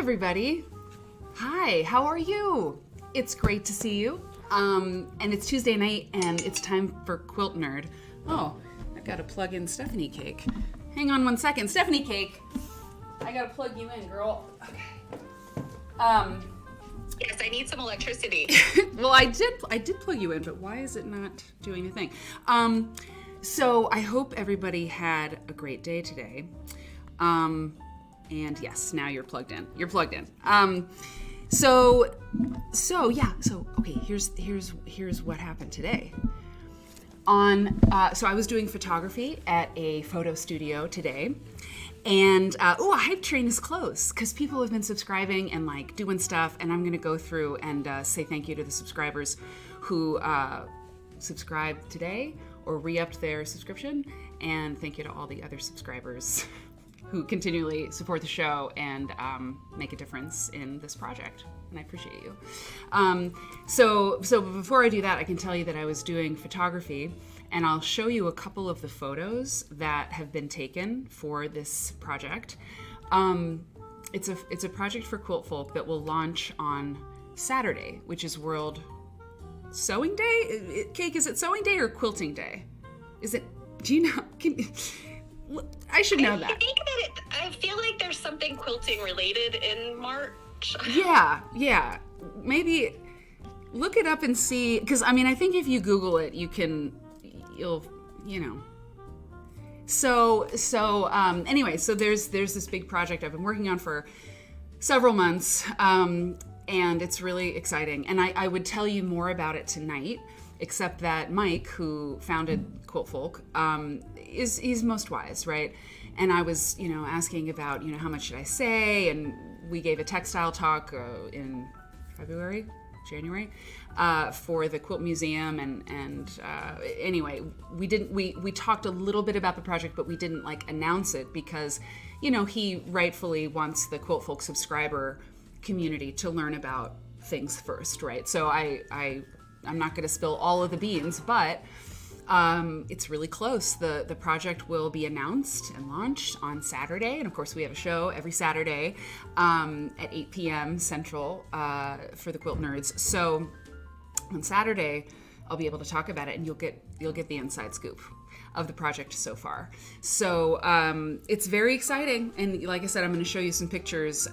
everybody. Hi, how are you? It's great to see you. And it's Tuesday night, and it's time for Quilt Nerd. Oh, I've got to plug in Stephanie Cake. Hang on one second. Stephanie Cake, I got to plug you in, girl. Okay. Yes, I need some electricity. Well, I did plug you in, but why is it not doing a thing? So I hope everybody had a great day today. And yes, now you're plugged in. You're plugged in. So okay, here's what happened today. So I was doing photography at a photo studio today, and a hype train is close because people have been subscribing and like doing stuff, and I'm gonna go through and say thank you to the subscribers who subscribed today or re-upped their subscription, and thank you to all the other subscribers who continually support the show and make a difference in this project. And I appreciate you. So before I do that, I can tell you that I was doing photography, and I'll show you a couple of the photos that have been taken for this project. It's a project for Quilt Folk that will launch on Saturday, which is World Sewing Day? Cake, is it Sewing Day or Quilting Day? Is it, do you know? I should know that. I think that I feel like there's something quilting related in March. Yeah. Maybe look it up and see, because I mean, I think if you Google it, you'll. So anyway, so there's this big project I've been working on for several months, and it's really exciting. And I would tell you more about it tonight, except that Mike, who founded Quilt Folk, he's most wise, right? And I was, asking about, how much should I say? And we gave a textile talk in January, for the Quilt Museum. And anyway, we talked a little bit about the project, but we didn't announce it because, he rightfully wants the Quilt Folk subscriber community to learn about things first, right? So I'm not going to spill all of the beans, but it's really close. The project will be announced and launched on Saturday, and of course we have a show every Saturday at 8 p.m. Central for the Quilt Nerds. So on Saturday, I'll be able to talk about it, and you'll get the inside scoop of the project so far. So it's very exciting, and like I said, I'm going to show you some pictures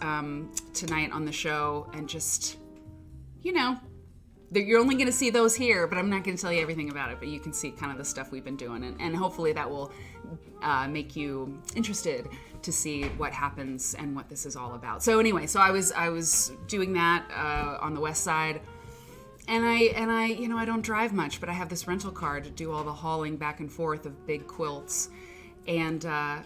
tonight on the show, and just you're only going to see those here, but I'm not going to tell you everything about it, but you can see kind of the stuff we've been doing, and hopefully that will make you interested to see what happens and what this is all about. So anyway, I was doing that on the west side, and I don't drive much, but I have this rental car to do all the hauling back and forth of big quilts, and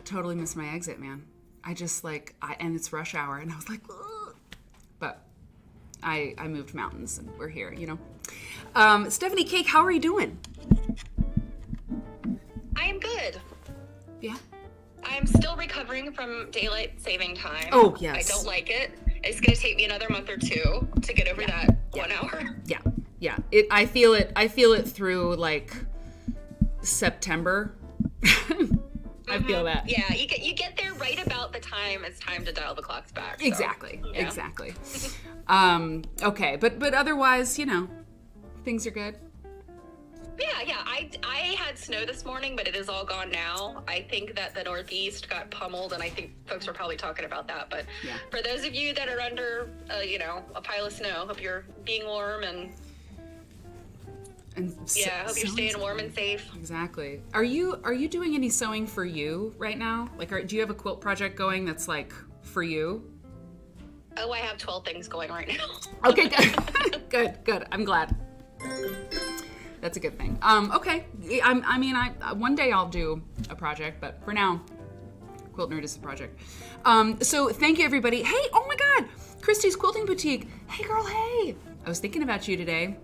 totally missed my exit, man. I just and it's rush hour, and I was like, ugh. But I moved mountains, and we're here, Stephanie Cake, how are you doing? I am good. Yeah? I'm still recovering from daylight saving time. Oh, yes. I don't like it. It's going to take me another month or two to get over that 1 hour. Yeah. I feel it through, September. I feel that. Yeah, you get there right about the time it's time to dial the clocks back. So, exactly. Yeah. Exactly. Okay, but otherwise, things are good. Yeah. I had snow this morning, but it is all gone now. I think that the Northeast got pummeled, and I think folks are probably talking about that. But for those of you that are under, a pile of snow, hope you're being warm and I hope you're staying warm and safe. Exactly. Are you doing any sewing for you right now? Do you have a quilt project going that's for you? Oh, I have 12 things going right now. Okay, good. good. I'm glad. That's a good thing. Okay. I one day I'll do a project, but for now, Quilt Nerd is the project. So thank you, everybody. Hey, oh my God, Christy's Quilting Boutique. Hey, girl, hey. I was thinking about you today.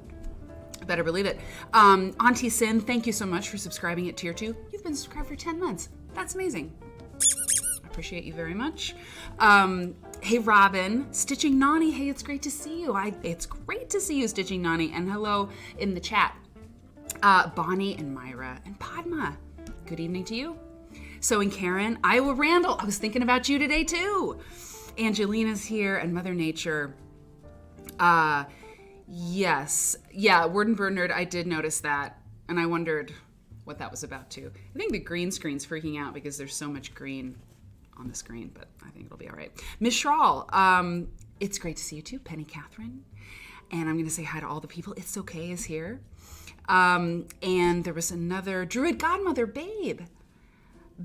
Better believe it. Auntie Sin, thank you so much for subscribing at Tier 2. You've been subscribed for 10 months. That's amazing. I appreciate you very much. Hey, Robin. Stitching Nani. Hey, it's great to see you. It's great to see you, Stitching Nani. And hello in the chat. Bonnie and Myra and Padma. Good evening to you. Sewing Karen. Iowa Randall. I was thinking about you today, too. Angelina's here and Mother Nature. Yes. Yeah, Word and Bird Nerd, I did notice that. And I wondered what that was about too. I think the green screen's freaking out because there's so much green on the screen, but I think it'll be all right. Miss Schrawl, it's great to see you too. Penny Catherine. And I'm going to say hi to all the people. It's Okay is here. And there was another Druid Godmother, Babe.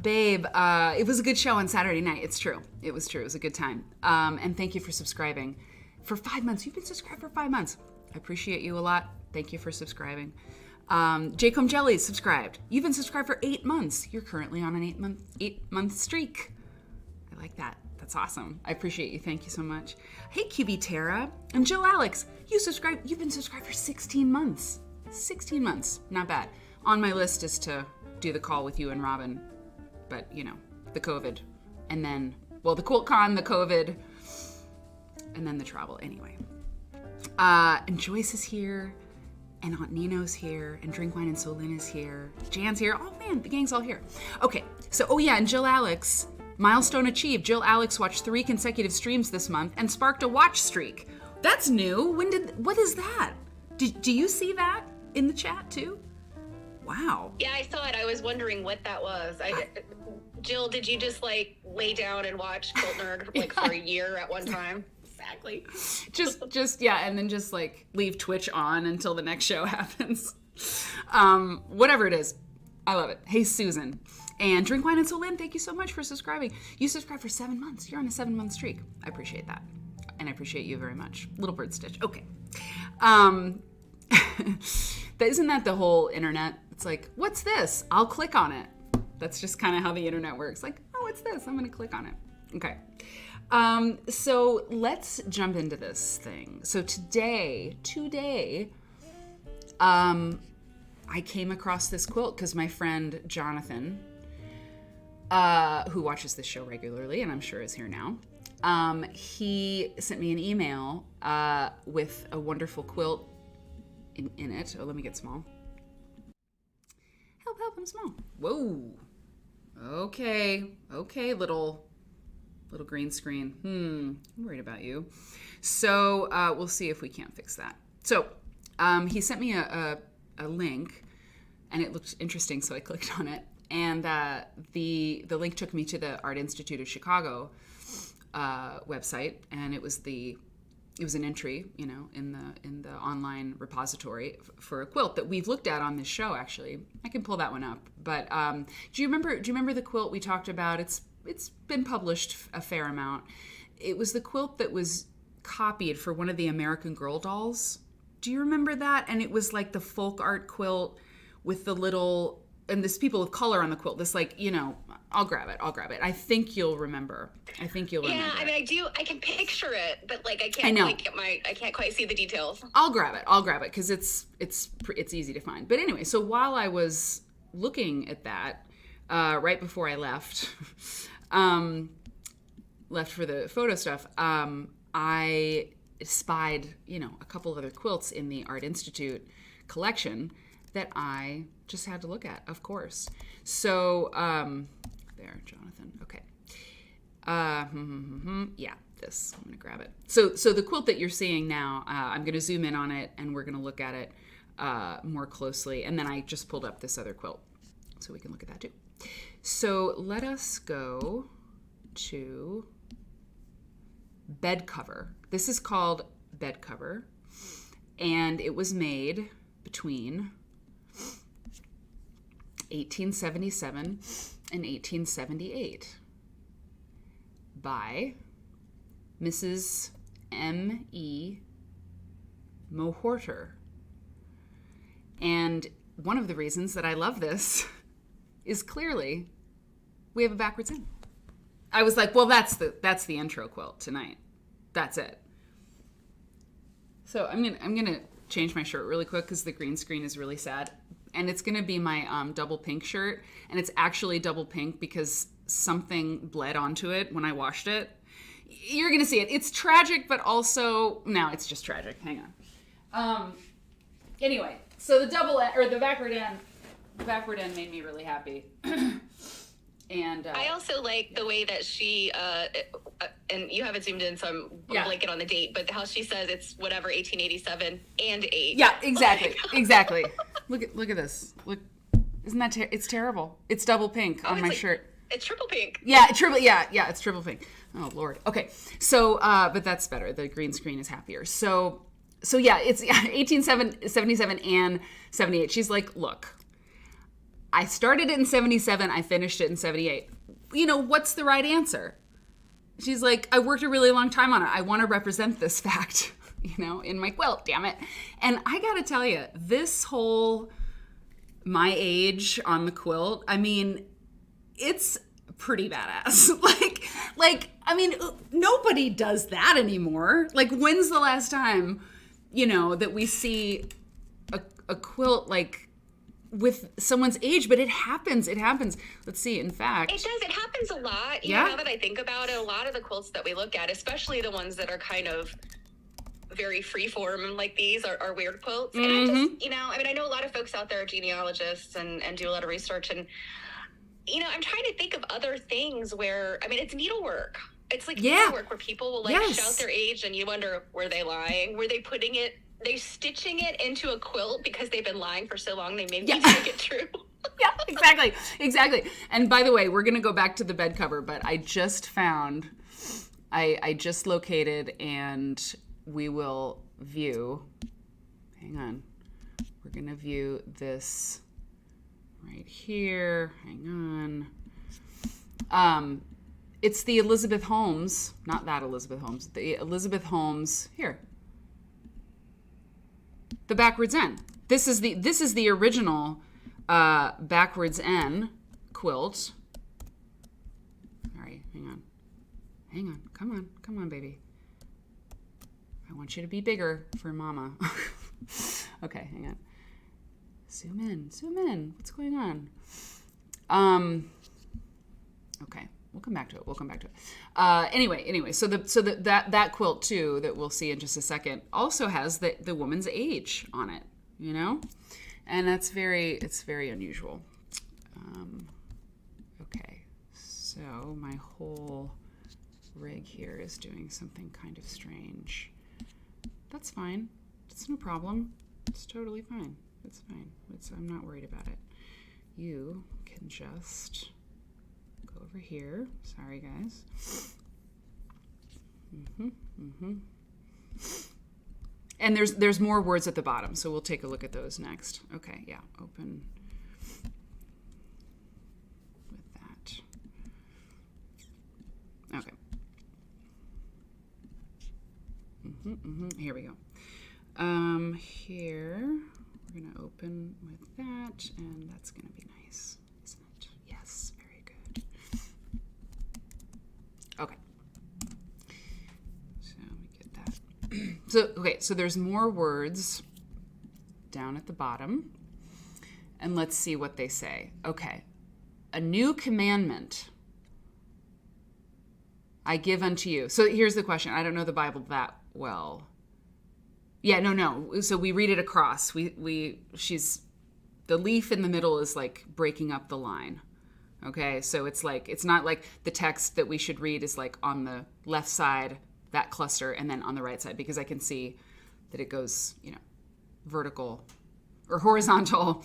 Babe, it was a good show on Saturday night. It's true. It was true. It was a good time. And thank you for subscribing for 5 months. You've been subscribed for 5 months. I appreciate you a lot. Thank you for subscribing. Jacom Jelly subscribed. You've been subscribed for 8 months. You're currently on an 8-month streak. I like that. That's awesome. I appreciate you. Thank you so much. Hey, QB Tara and Jill Alex. You've been subscribed for 16 months. 16 months. Not bad. On my list is to do the call with you and Robin. But, you know, the COVID. And then, well, the QuiltCon, the COVID, and then the travel. Anyway. And Joyce is here. And Aunt Nino's here. And Drink Wine and Solin is here. Jan's here. Oh, man, the gang's all here. Okay. So, oh, yeah, and Jill Alex. Milestone achieved. Jill Alex watched 3 consecutive streams this month and sparked a watch streak. That's new. What is that? Do you see that in the chat too? Wow. Yeah, I saw it. I was wondering what that was. Jill, did you just like lay down and watch Quilt Nerd like for a year at one time? Exactly. Just yeah, and then just like leave Twitch on until the next show happens. Whatever it is. I love it. Hey, Susan. And Drink Wine and Solin, thank you so much for subscribing. You subscribed for 7 months. You're on a 7-month streak. I appreciate that. And I appreciate you very much. Little Bird Stitch. Okay. Isn't that the whole internet? It's like, what's this? I'll click on it. That's just kind of how the internet works. Like, oh, what's this? I'm going to click on it. Okay. So let's jump into this thing. So today, I came across this quilt because my friend Jonathan, who watches this show regularly, and I'm sure is here now, he sent me an email with a wonderful quilt in it. Oh, let me get small. Help, I'm small. Whoa. Okay, little green screen. I'm worried about you. So we'll see if we can't fix that. So he sent me a link, and it looked interesting, so I clicked on it. And the link took me to the Art Institute of Chicago website, and it was an entry, you know, in the online repository for a quilt that we've looked at on this show. Actually, I can pull that one up. But do you remember the quilt we talked about? It's been published a fair amount. It was the quilt that was copied for one of the American Girl dolls. Do you remember that? And it was like the folk art quilt with the little, and this people of color on the quilt. This, like, you know, I'll grab it. I think you'll remember. Yeah, I mean, I can picture it, but like I can't I can't quite see the details. I'll grab it because it's easy to find. But anyway, so while I was looking at that, right before I left, left for the photo stuff, I spied, you know, a couple other quilts in the Art Institute collection that I just had to look at, of course. So, there, Jonathan. Okay. Yeah, this. I'm going to grab it. So the quilt that you're seeing now, I'm going to zoom in on it, and we're going to look at it more closely. And then I just pulled up this other quilt, so we can look at that too. So let us go to bed cover. This is called bed cover, and it was made between 1877 and 1878 by Mrs. M.E. Mohorter. And one of the reasons that I love this is clearly we have a backwards in. I was like, well, that's the intro quilt tonight. That's it. So I'm gonna change my shirt really quick because the green screen is really sad. And it's gonna be my double pink shirt, and it's actually double pink because something bled onto it when I washed it. You're gonna see it. It's tragic, but also no, it's just tragic. Hang on. Anyway, so the double end, or the backward end made me really happy. And I also like the way that she, and you haven't zoomed in, so I'm blanking on the date, but how she says it's whatever, 1887 and 8. Yeah, exactly. Exactly. Look at this. Look, isn't that, it's terrible. It's double pink on my shirt. It's triple pink. Yeah, it's triple pink. Oh, Lord. Okay. So, but that's better. The green screen is happier. So yeah, it's 1877 and 78. She's like, look, I started it in 77. I finished it in 78. You know, what's the right answer? She's like, I worked a really long time on it. I want to represent this fact, you know, in my quilt, damn it. And I got to tell you, this whole my age on the quilt, I mean, it's pretty badass. like, I mean, nobody does that anymore. Like, when's the last time, you know, that we see a quilt, like, with someone's age? But it happens. Let's see. In fact, it does. It happens a lot. You know, now that I think about it, a lot of the quilts that we look at, especially the ones that are kind of very freeform like these, are weird quilts. And I just, you know, I mean, I know a lot of folks out there are genealogists and do a lot of research, and you know, I'm trying to think of other things where, I mean, it's needlework. It's like needlework where people will like shout their age, and you wonder, were they lying? Were they putting it? They stitching it into a quilt because they've been lying for so long they maybe make it true. Yeah, exactly. And by the way, we're gonna go back to the bed cover, but I just found, I just located, and we will view. Hang on, we're gonna view this right here. Hang on. It's the Elizabeth Holmes, not that Elizabeth Holmes. The Elizabeth Holmes here. The backwards N. This is the original backwards N quilt. Sorry, hang on. Come on, baby. I want you to be bigger for Mama. Okay, hang on. Zoom in. What's going on? Okay. We'll come back to it. Anyway, so that quilt too that we'll see in just a second also has the woman's age on it, you know, and it's very unusual. Okay, so my whole rig here is doing something kind of strange. That's fine. It's no problem. It's totally fine. It's fine. I'm not worried about it. You can just go over here. Sorry, guys. And there's more words at the bottom, so we'll take a look at those next. Okay, yeah, open with that. Okay. Here we go. Here we're gonna open with that, and that's gonna be nice, isn't it? Yes, very good. Okay. So let me get that. So there's more words down at the bottom, and let's see what they say. Okay. A new commandment I give unto you. So here's the question. I don't know the Bible that well. Yeah, no. So we read it across. She's, the leaf in the middle is like breaking up the line. Okay, so it's not like the text that we should read is like on the left side, that cluster, and then on the right side, because I can see that it goes, you know, vertical or horizontal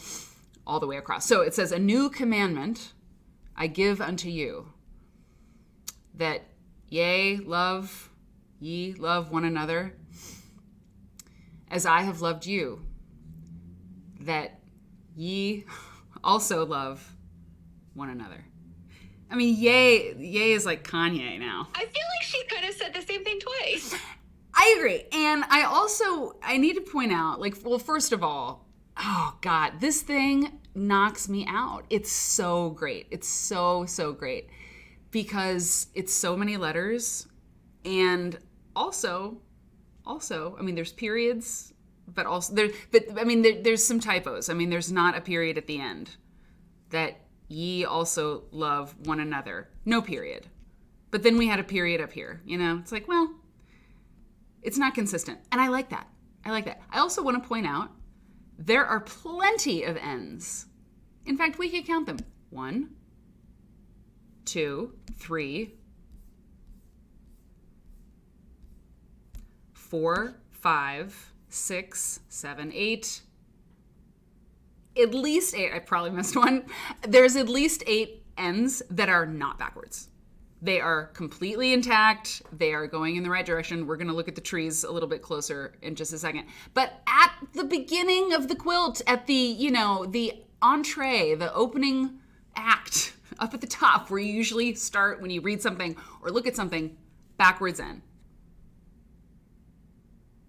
all the way across. So it says, a new commandment I give unto you, that ye love one another as I have loved you, that ye also love one another. I mean, yay is like Kanye now. I feel like she kind of said the same thing twice. I agree. And I need to point out, like, well, first of all, oh God, this thing knocks me out. It's so great. It's so great because it's so many letters, and also, I mean, there's periods, but also there's some typos. I mean, there's not a period at the end. That ye also love one another. No period. But then we had a period up here. You know, it's like, well, it's not consistent. And I like that. I also want to point out there are plenty of N's. In fact, we could count them. 1, 2, 3, 4, 5, 6, 7, 8. At least 8. I probably missed one. There's at least 8 ends that are not backwards. They are completely intact. They are going in the right direction. We're going to look at the trees a little bit closer in just a second. But at the beginning of the quilt, at the, the entree, the opening act up at the top where you usually start when you read something or look at something, backwards end.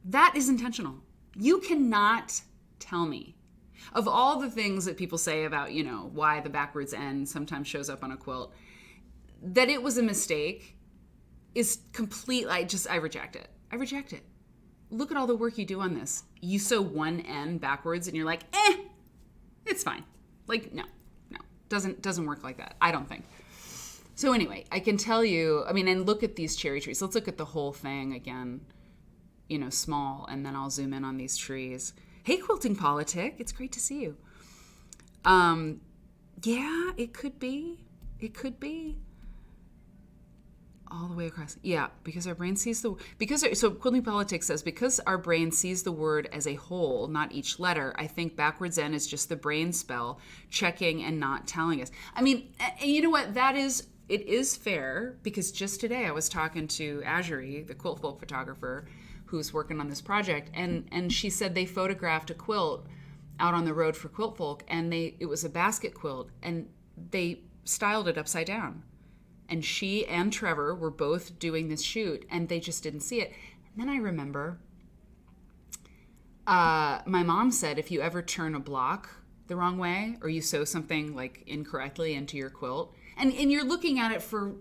That is intentional. You cannot tell me, of all the things that people say about, why the backwards end sometimes shows up on a quilt, that it was a mistake is complete. I reject it. I reject it. Look at all the work you do on this. You sew one end backwards and you're like, it's fine. No, doesn't work like that. I don't think. So anyway, I can tell you, and look at these cherry trees. Let's look at the whole thing again, small, and then I'll zoom in on these trees. Hey, Quilting Politic, it's great to see you. Yeah, it could be. It could be. All the way across. Yeah, because our brain sees so Quilting Politics says, because our brain sees the word as a whole, not each letter, I think backwards end is just the brain spell checking and not telling us. You know what? It is fair, because just today I was talking to Azuri, the quilt folk photographer, who's working on this project, and she said they photographed a quilt out on the road for Quilt Folk, and it was a basket quilt, and they styled it upside down. And she and Trevor were both doing this shoot, and they just didn't see it. And then I remember my mom said, if you ever turn a block the wrong way, or you sew something incorrectly into your quilt, and you're looking at it for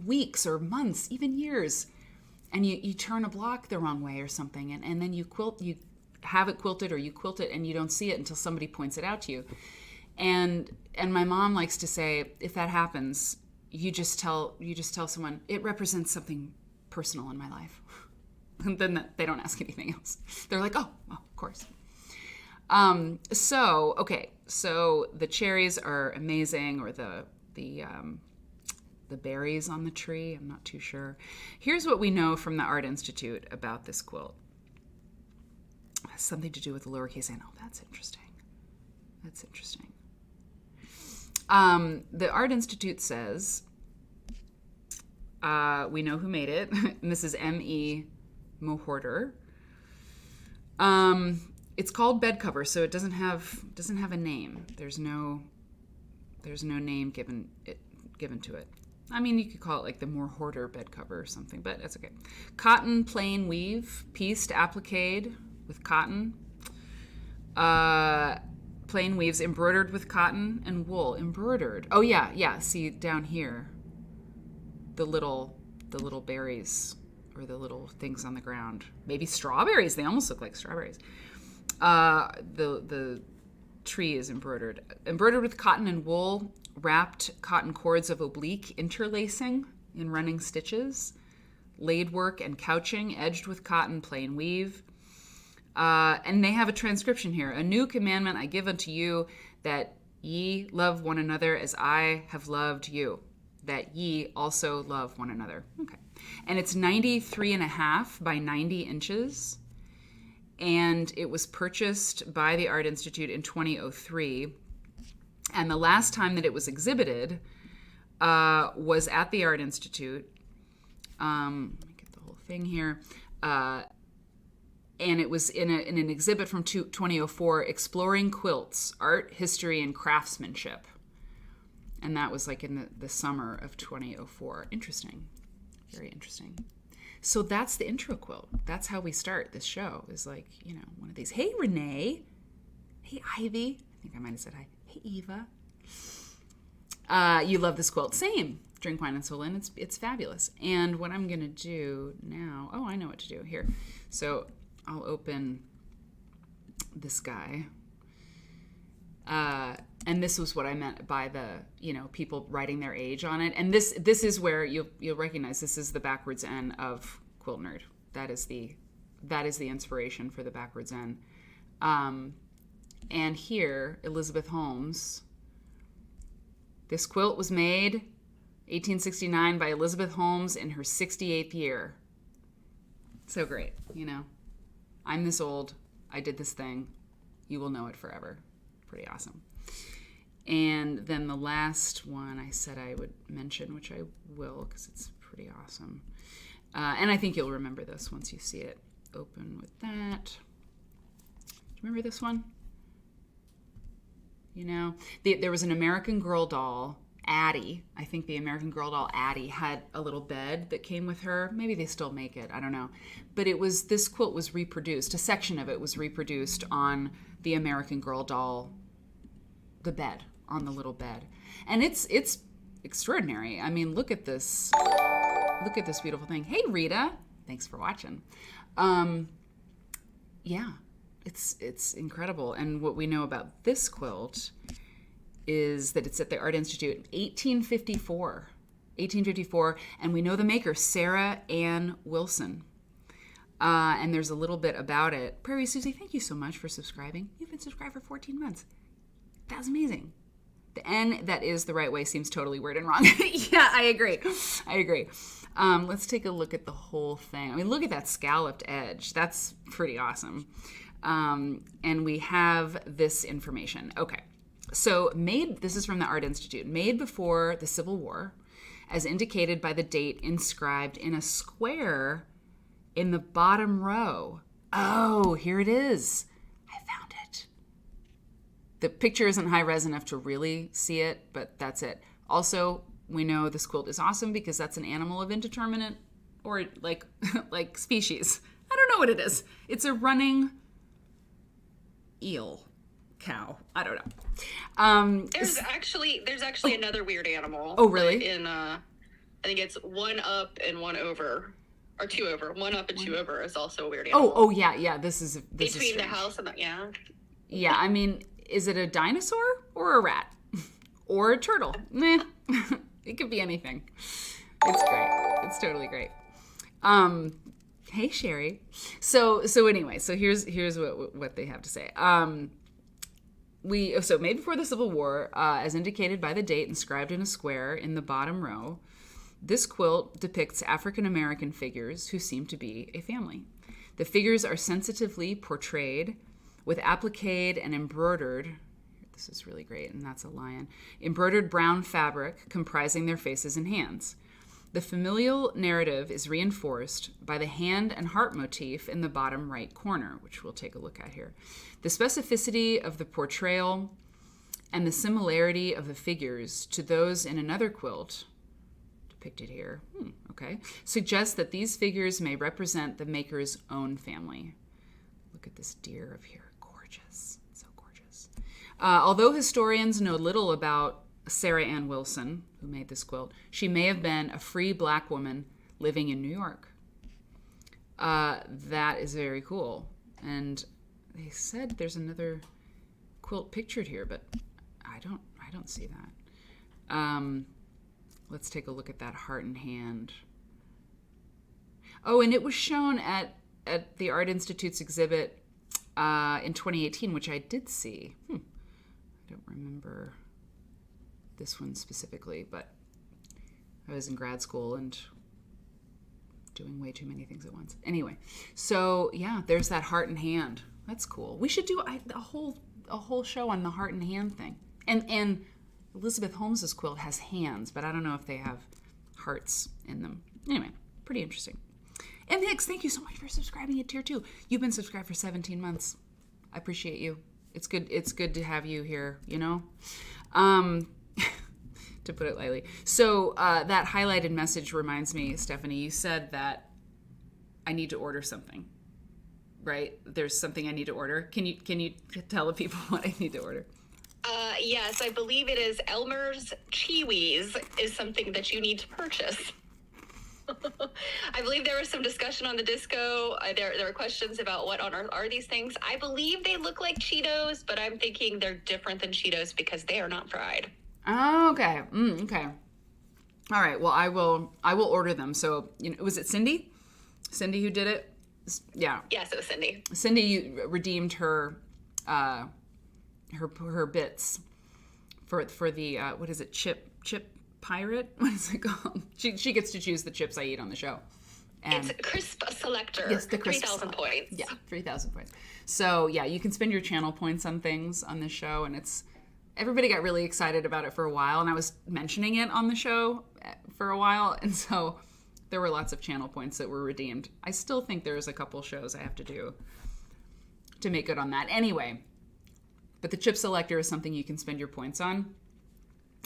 weeks or months, even years, and you turn a block the wrong way or something, and then you have it quilted, or you quilt it and you don't see it until somebody points it out to you. And my mom likes to say, if that happens, you just tell someone, it represents something personal in my life. And then they don't ask anything else. They're like, oh, of course. So the cherries are amazing, or the berries on the tree, I'm not too sure. Here's what we know from the Art Institute about this quilt. It has something to do with the lowercase n. Oh, that's interesting. That's interesting. The Art Institute says, we know who made it, and this is M.E. Mohorter. It's called bed cover, so it doesn't have a name. There's no name given to it. You could call it the Mohorter bed cover or something, but that's okay. Cotton plain weave, pieced appliqued with cotton. Plain weaves embroidered with cotton and wool. Embroidered. Oh yeah. See down here, the little berries, or the little things on the ground. Maybe strawberries. They almost look like strawberries. The tree is embroidered with cotton and wool, wrapped cotton cords of oblique interlacing in running stitches, laid work and couching, edged with cotton plain weave. And they have a transcription here. A new commandment I give unto you, that ye love one another as I have loved you, that ye also love one another. Okay. And it's 93.5 by 90 inches. And it was purchased by the Art Institute in 2003. And the last time that it was exhibited was at the Art Institute. Let me get the whole thing here. And it was in an exhibit from 2004, Exploring Quilts, Art, History, and Craftsmanship. And that was in the summer of 2004. Interesting. Very interesting. So that's the intro quilt. That's how we start this show, is one of these. Hey, Renee. Hey, Ivy. I think I might have said hi. Hey, Eva. You love this quilt. Same. Drink wine and sew linen. It's fabulous. And what I'm going to do now, I know what to do here. So I'll open this guy. And this was what I meant by the, people writing their age on it. And this is where you'll recognize this is the backwards N of Quilt Nerd. That is the inspiration for the backwards N. And here, Elizabeth Holmes. This quilt was made 1869 by Elizabeth Holmes in her 68th year. So great, you know. I'm this old. I did this thing. You will know it forever. Pretty awesome. And then the last one I said I would mention, which I will because it's pretty awesome. And I think you'll remember this once you see it. Open with that. Do you remember this one? You know, there was an American Girl doll, Addie. I think the American Girl doll Addie had a little bed that came with her. Maybe they still make it. I don't know. But this quilt was reproduced. A section of it was reproduced on the American Girl doll, the bed, on the little bed. And it's extraordinary. I mean, look at this. Look at this beautiful thing. Hey, Rita. Thanks for watching. Yeah, it's incredible. And what we know about this quilt is that it's at the Art Institute in 1854, and we know the maker, Sarah Ann Wilson. And there's a little bit about it. Prairie Susie, thank you so much for subscribing. You've been subscribed for 14 months. That's amazing. The N that is the right way seems totally weird and wrong. Yeah, I agree. Let's take a look at the whole thing. I mean, look at that scalloped edge. That's pretty awesome. And we have this information. Okay. So this is from the Art Institute, made before the Civil War, as indicated by the date inscribed in a square in the bottom row. Oh, here it is. I found it. The picture isn't high res enough to really see it, but that's it. Also, we know this quilt is awesome because that's an animal of indeterminate or like species. I don't know what it is. It's a running eel. Cow. I don't know. There's actually another weird animal. Oh, really? I think it's one up and one over, or two over. One up and two over is also a weird animal. Oh yeah. This is between the house and the Yeah, I mean, is it a dinosaur or a rat or a turtle? Meh. It could be anything. It's great. It's totally great. Hey Sherry. So anyway, so here's what they have to say. So made before the Civil War, as indicated by the date inscribed in a square in the bottom row, this quilt depicts African American figures who seem to be a family. The figures are sensitively portrayed with appliqued and embroidered. This is really great, and that's a lion. Embroidered brown fabric comprising their faces and hands. The familial narrative is reinforced by the hand and heart motif in the bottom right corner, which we'll take a look at here. The specificity of the portrayal and the similarity of the figures to those in another quilt, depicted here, suggests that these figures may represent the maker's own family. Look at this deer up here. Gorgeous. So gorgeous. Although historians know little about Sarah Ann Wilson, who made this quilt, she may have been a free black woman living in New York. That is very cool. And they said there's another quilt pictured here, but I don't see that. Let's take a look at that heart and hand. Oh, and it was shown at the Art Institute's exhibit in 2018, which I did see. I don't remember this one specifically, but I was in grad school and doing way too many things at once. Anyway, so yeah, there's that heart and hand. That's cool. We should do a whole show on the heart and hand thing. And Elizabeth Holmes's quilt has hands, but I don't know if they have hearts in them. Anyway, pretty interesting. M. Hicks, thank you so much for subscribing at Tier 2. You've been subscribed for 17 months. I appreciate you. It's good to have you here, you know? To put it lightly. So that highlighted message reminds me, Stephanie, you said that I need to order something, right? There's something I need to order. Can you tell the people what I need to order? Yes, I believe it is Elmer's Chiwis is something that you need to purchase. I believe there was some discussion on the disco. There were questions about what on earth are these things. I believe they look like Cheetos, but I'm thinking they're different than Cheetos because they are not fried. Oh, okay. Okay. All right. Well, I will order them. So, was it Cindy? Cindy who did it? Yeah. Yes, it was Cindy. Cindy, you redeemed her bits for the what is it? Chip Pirate. What is it called? She gets to choose the chips I eat on the show. And it's Crisp Selector. Yes, the Crisp 3,000 points. Yeah, 3,000 points. So yeah, you can spend your channel points on things on this show, and everybody got really excited about it for a while, and I was mentioning it on the show for a while, and so there were lots of channel points that were redeemed. I still think there's a couple shows I have to do to make good on that. Anyway, but the chip selector is something you can spend your points on,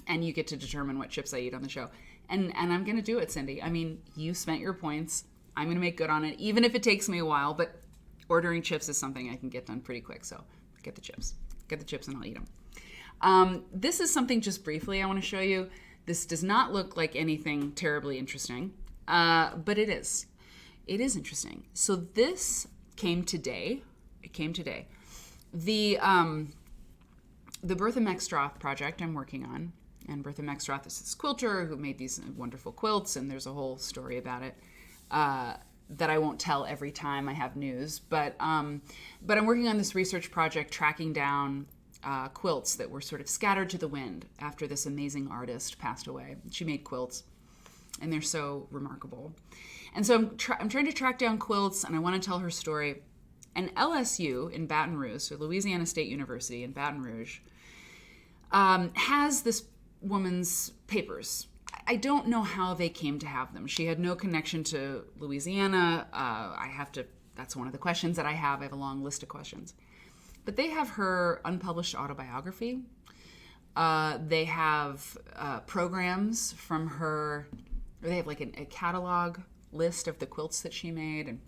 and you get to determine what chips I eat on the show. And I'm going to do it, Cindy. I mean, you spent your points. I'm going to make good on it, even if it takes me a while. But ordering chips is something I can get done pretty quick. So get the chips. Get the chips and I'll eat them. This is something just briefly I want to show you. This does not look like anything terribly interesting, but it is. It is interesting. So this came today. It came today. The Bertha Maxroth project I'm working on. And Bertha Maxroth is this quilter who made these wonderful quilts, and there's a whole story about it that I won't tell every time I have news. But I'm working on this research project tracking down quilts that were sort of scattered to the wind after this amazing artist passed away. She made quilts, and they're so remarkable. And so I'm trying to track down quilts, and I want to tell her story. And LSU in Baton Rouge, so Louisiana State University in Baton Rouge, has this woman's papers. I don't know how they came to have them. She had no connection to Louisiana. That's one of the questions that I have. I have a long list of questions. But they have her unpublished autobiography. They have programs from her, or they have like a catalog list of the quilts that she made and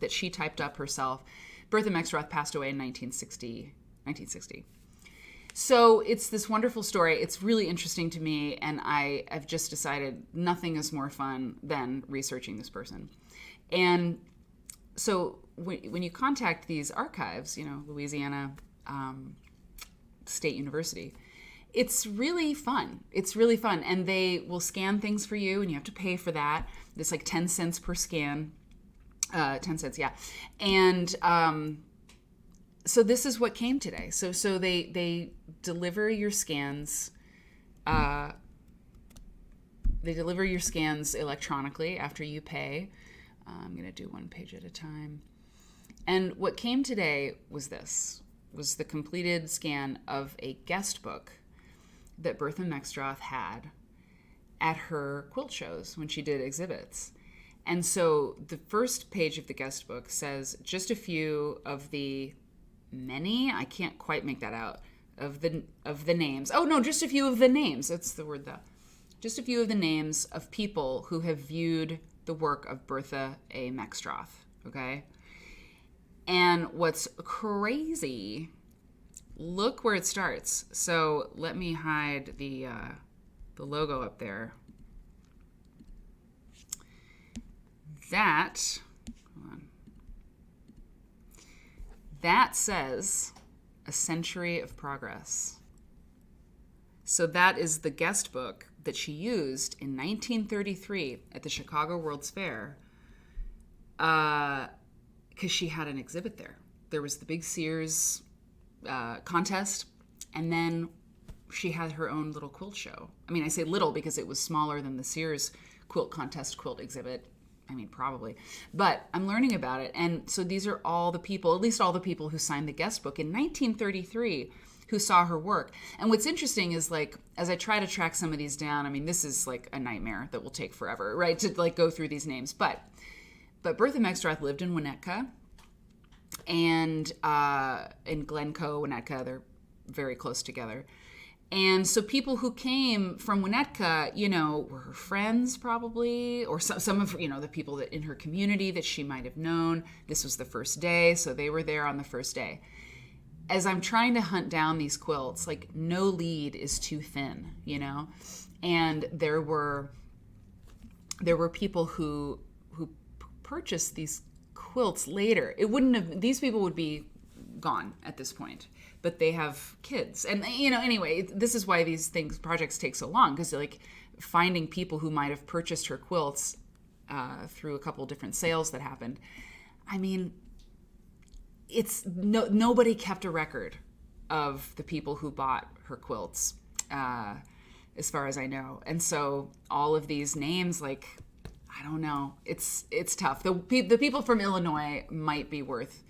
that she typed up herself. Bertha Maxroth passed away in 1960. So it's this wonderful story. It's really interesting to me, and I've just decided nothing is more fun than researching this person. And so when you contact these archives, Louisiana State University, it's really fun. It's really fun, and they will scan things for you, and you have to pay for that. It's like 10 cents per scan. 10 cents, yeah. And so this is what came today. So they deliver your scans. They deliver your scans electronically after you pay. I'm going to do one page at a time. And what came today was the completed scan of a guest book that Bertha Maxroth had at her quilt shows when she did exhibits. And so the first page of the guest book says just a few of the many, I can't quite make that out, of the names. Oh no, just a few of the names. That's the word, just a few of the names of people who have viewed the work of Bertha A. Maxroth, okay? And what's crazy, look where it starts. So let me hide the logo up there. That says A Century of Progress. So that is the guest book that she used in 1933 at the Chicago World's Fair because she had an exhibit there. There was the big Sears contest, and then she had her own little quilt show. I mean, I say little because it was smaller than the Sears quilt contest quilt exhibit. I mean, probably. But I'm learning about it. And so these are all the people, at least all the people who signed the guest book in 1933 who saw her work. And what's interesting is, like, as I try to track some of these down, I mean, this is like a nightmare that will take forever, right, to like go through these names. But Bertha Maxroth lived in Winnetka and in Glencoe, Winnetka. They're very close together. And so people who came from Winnetka, were her friends probably, or some of, the people that in her community that she might have known. This was the first day, so they were there on the first day. As I'm trying to hunt down these quilts, like, no lead is too thin, And there were people who purchased these quilts later. These people would be gone at this point. But they have kids. And, anyway, this is why these projects take so long, because, like, finding people who might have purchased her quilts through a couple different sales that happened. I mean, nobody kept a record of the people who bought her quilts. as far as I know. And so all of these names, like, I don't know. It's tough. The people from Illinois might be worth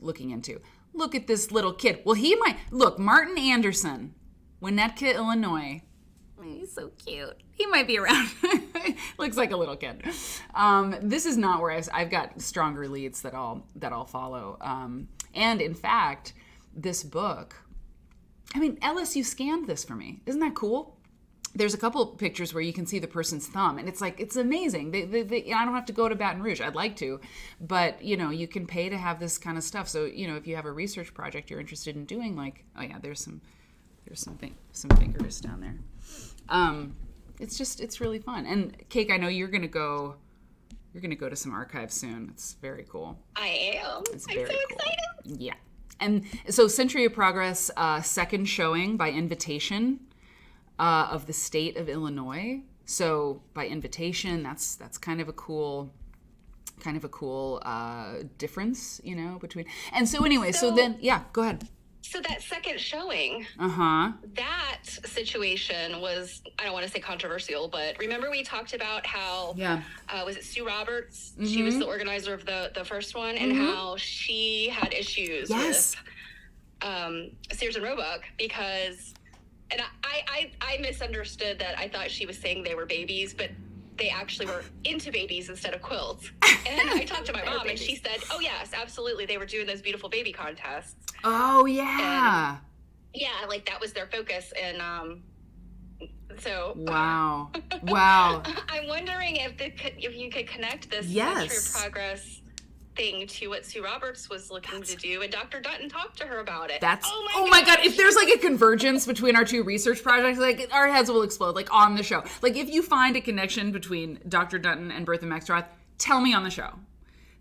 looking into. Look at this little kid. Well, he might. Look, Martin Anderson, Winnetka, Illinois. He's so cute. He might be around. Looks like a little kid. This is not where I've got stronger leads that I'll follow. And in fact, this book, I mean, LSU scanned this for me. Isn't that cool? There's a couple pictures where you can see the person's thumb, and it's like, it's amazing. I don't have to go to Baton Rouge. I'd like to, but you can pay to have this kind of stuff. So if you have a research project you're interested in doing, like, oh yeah, there's some fingers down there. It's really fun. And Cake, I know you're gonna go to some archives soon. It's very cool. I am. I'm so excited. Yeah. And so Century of Progress, second showing by invitation of the state of Illinois. So by invitation, that's kind of a cool difference, between. And so anyway, so then, yeah, go ahead. So that second showing, that situation was, I don't want to say controversial, but remember we talked about how, was it Sue Roberts? Mm-hmm. She was the organizer of the first one, and how she had issues with Sears and Roebuck because, and I misunderstood that. I thought she was saying they were babies, but they actually were into babies instead of quilts. And I talked to my mom, and she said, oh, yes, absolutely. They were doing those beautiful baby contests. Oh, yeah. And, like, that was their focus. And so... Wow. I'm wondering if you could connect this Century of Progress thing to what Sue Roberts was looking to do, and Dr. Dutton talked to her about it. Oh my god, if there's like a convergence between our two research projects, like our heads will explode, like on the show. Like if you find a connection between Dr. Dutton and Bertha Maxroth, tell me on the show.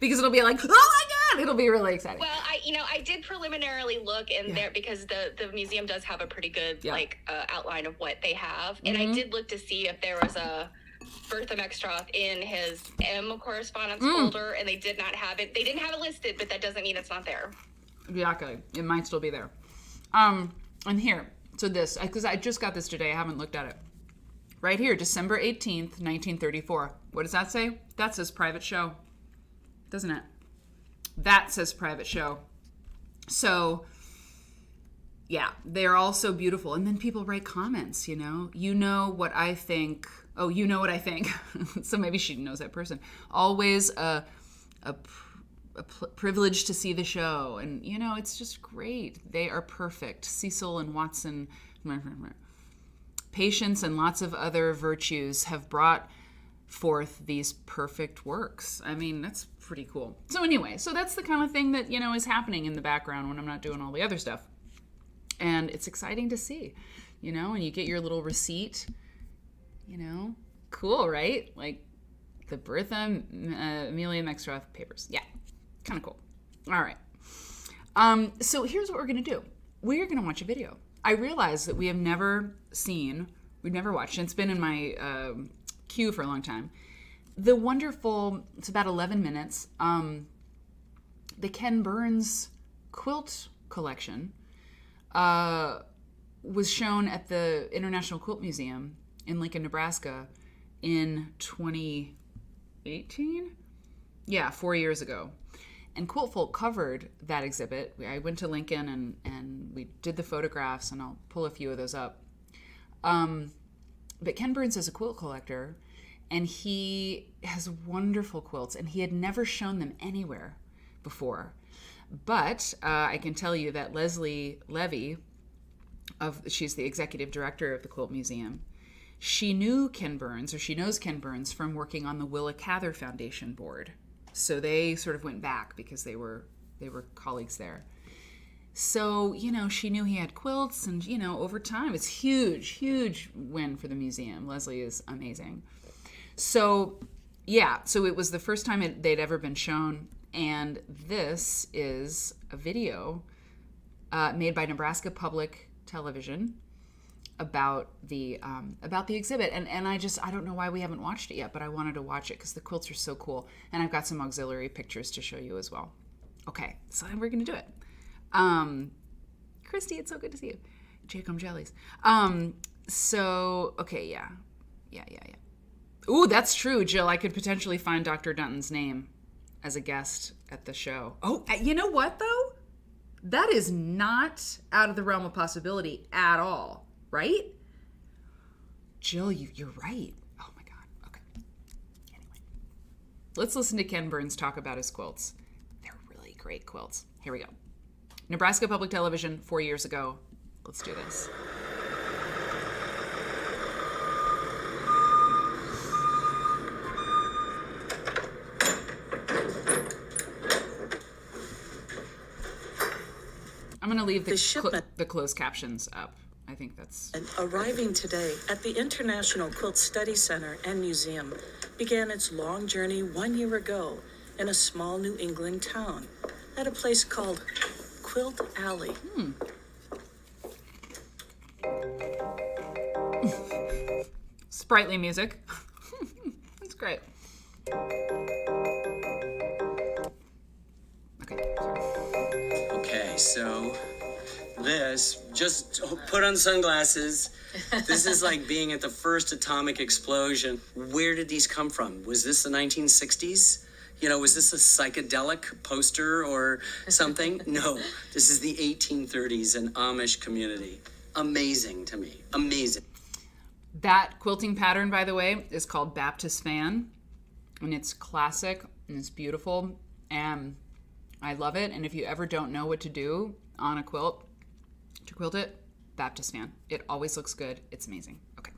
Because it'll be like, oh my god, it'll be really exciting. Well, I did preliminarily look in there because the museum does have a pretty good outline of what they have, and I did look to see if there was a Bertha Maxroth in his M correspondence folder, and they did not have it. They didn't have it listed, but that doesn't mean it's not there. Exactly. It might still be there. And here, so this, because I just got this today, I haven't looked at it. Right here, December 18th, 1934. What does that say? That says private show, doesn't it? That says private show. So, yeah, they're all so beautiful. And then people write comments, what I think. Oh, you know what I think. So maybe she knows that person. Always a privilege to see the show. And, it's just great. They are perfect. Cecil and Watson. Patience and lots of other virtues have brought forth these perfect works. I mean, that's pretty cool. So anyway, so that's the kind of thing that, is happening in the background when I'm not doing all the other stuff. And it's exciting to see, and you get your little receipt. Cool, right? Like the Bertha Amelia Maxroth papers. Yeah, kind of cool. All right. So here's what we're going to do. We're going to watch a video. I realize that we've never watched, and it's been in my queue for a long time. The wonderful, it's about 11 minutes, the Ken Burns quilt collection was shown at the International Quilt Museum in Lincoln, Nebraska in 2018? Yeah, 4 years ago. And Quilt Folk covered that exhibit. I went to Lincoln and we did the photographs, and I'll pull a few of those up. But Ken Burns is a quilt collector, and he has wonderful quilts, and he had never shown them anywhere before. But I can tell you that Leslie Levy, she's the executive director of the Quilt Museum, she knows Ken Burns from working on the Willa Cather Foundation board. So they sort of went back because they were colleagues there. So, she knew he had quilts, and, over time, it's huge win for the museum. Leslie is amazing. So, yeah, so it was the first time they'd ever been shown, and this is a video made by Nebraska Public Television about the exhibit, and I don't know why we haven't watched it yet, but I wanted to watch it because the quilts are so cool, and I've got some auxiliary pictures to show you as well. Okay, so we're gonna do it. Christy, it's so good to see you. Jacob Jellies. So, okay, yeah. Ooh, that's true, Jill. I could potentially find Dr. Dutton's name as a guest at the show. Oh, you know what, though? That is not out of the realm of possibility at all, right? Jill, you're right. Oh, my God. Okay. Anyway. Let's listen to Ken Burns talk about his quilts. They're really great quilts. Here we go. Nebraska Public Television, 4 years ago. Let's do this. I'm going to leave the closed captions up. I think that's... Arriving today at the International Quilt Study Center and Museum began its long journey 1 year ago in a small New England town at a place called Quilt Alley. Sprightly music. That's great. Okay, sorry. Okay, so this, just put on sunglasses. This is like being at the first atomic explosion. Where did these come from? Was this the 1960s? You know, was this a psychedelic poster or something? No, this is the 1830s, an Amish community. Amazing to me, amazing. That quilting pattern, by the way, is called Baptist Fan, and it's classic, and it's beautiful, and I love it. And if you ever don't know what to do on a quilt, to quilt it, Baptist Fan. It always looks good. It's amazing. Okay.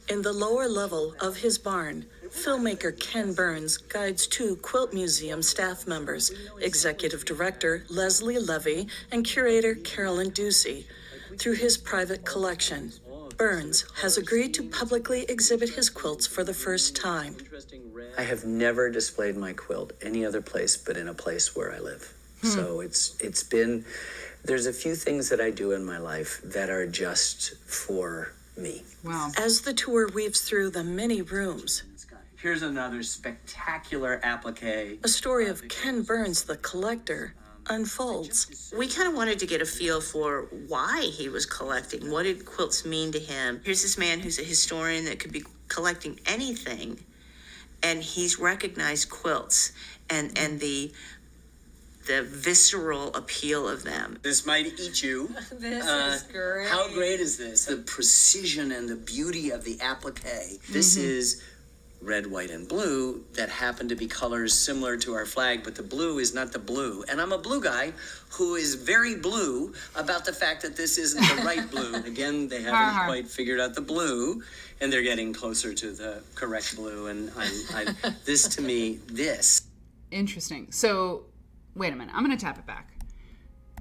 In the lower level of his barn, filmmaker Ken Burns guides two Quilt Museum staff members, Executive Director Leslie Levy and Curator Carolyn Ducey, through his private collection. Burns has agreed to publicly exhibit his quilts for the first time. I have never displayed my quilt any other place but in a place where I live. So it's been, there's a few things that I do in my life that are just for me. Wow. As the tour weaves through the many rooms, Here's another spectacular applique. a story of Ken Burns, the collector, unfolds. We kind of wanted to get a feel for why he was collecting. What did quilts mean to him? Here's this man who's a historian that could be collecting anything, and he's recognized quilts and the visceral appeal of them. This might eat you. This is great. How great is this? The precision and the beauty of the applique. This is red, white, and blue that happen to be colors similar to our flag, but the blue is not the blue. And I'm a blue guy who is very blue about the fact that this isn't the right blue. Again, they haven't quite figured out the blue, and they're getting closer to the correct blue. And this, to me, this. Interesting. So, wait a minute. I'm going to tap it back.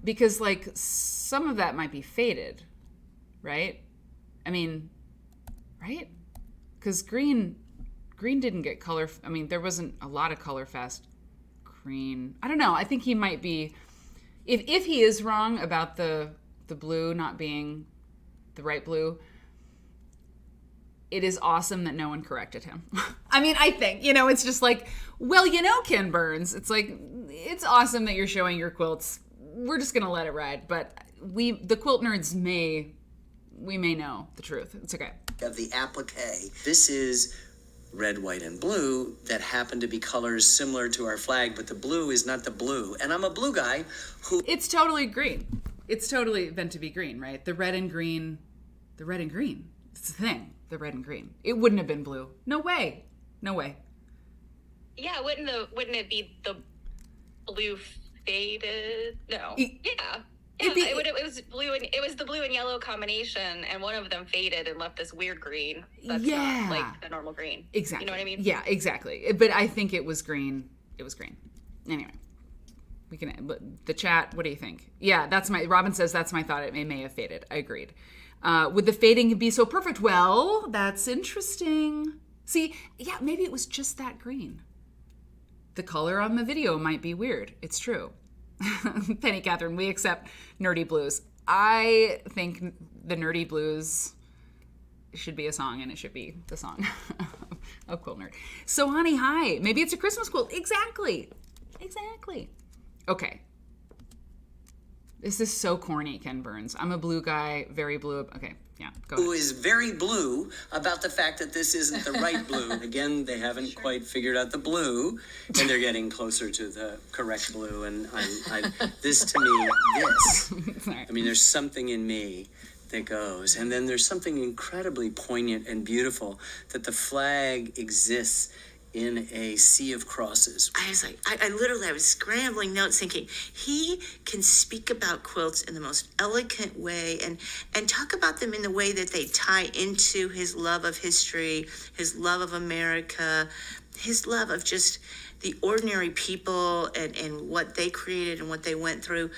Because, like, some of that might be faded, right? I mean, right? Because green didn't get color. I mean, there wasn't a lot of color fast green. I don't know. I think he might be, if he is wrong about the blue not being the right blue, it is awesome that no one corrected him. I mean, I think, it's just like, well, Ken Burns, it's like, it's awesome that you're showing your quilts. We're just going to let it ride. But the quilt nerds may know the truth. It's okay. Of the applique. This is red, white, and blue that happen to be colors similar to our flag, but the blue is not the blue. And I'm a blue guy who... It's totally green. It's totally meant to be green, right? The red and green. It's the thing, the red and green. It wouldn't have been blue. No way. Yeah, wouldn't it be the blue faded? No. It was blue and it was the blue and yellow combination, and one of them faded and left this weird green. That's not like the normal green. Exactly. You know what I mean? Yeah, exactly. But I think it was green. It was green. Anyway, we can. The chat. What do you think? Yeah, Robin says that's my thought. It may have faded. I agreed. Would the fading be so perfect? Well, that's interesting. See, yeah, maybe it was just that green. The color on the video might be weird. It's true. Penny Catherine, we accept nerdy blues. I think the nerdy blues should be a song, and it should be the song of Quilt Nerd. So, honey, hi. Maybe it's a Christmas quilt. Exactly. Okay. This is so corny, Ken Burns. I'm a blue guy, very blue. Okay, yeah, go Who ahead. is very blue about the fact that this isn't the right blue. Again, they haven't quite figured out the blue, and they're getting closer to the correct blue. And this to me, Sorry. I mean, there's something in me that goes. And then there's something incredibly poignant and beautiful that the flag exists in a sea of crosses. I was like, I was scrambling notes thinking, he can speak about quilts in the most elegant way and talk about them in the way that they tie into his love of history, his love of America, his love of just the ordinary people and what they created and what they went through.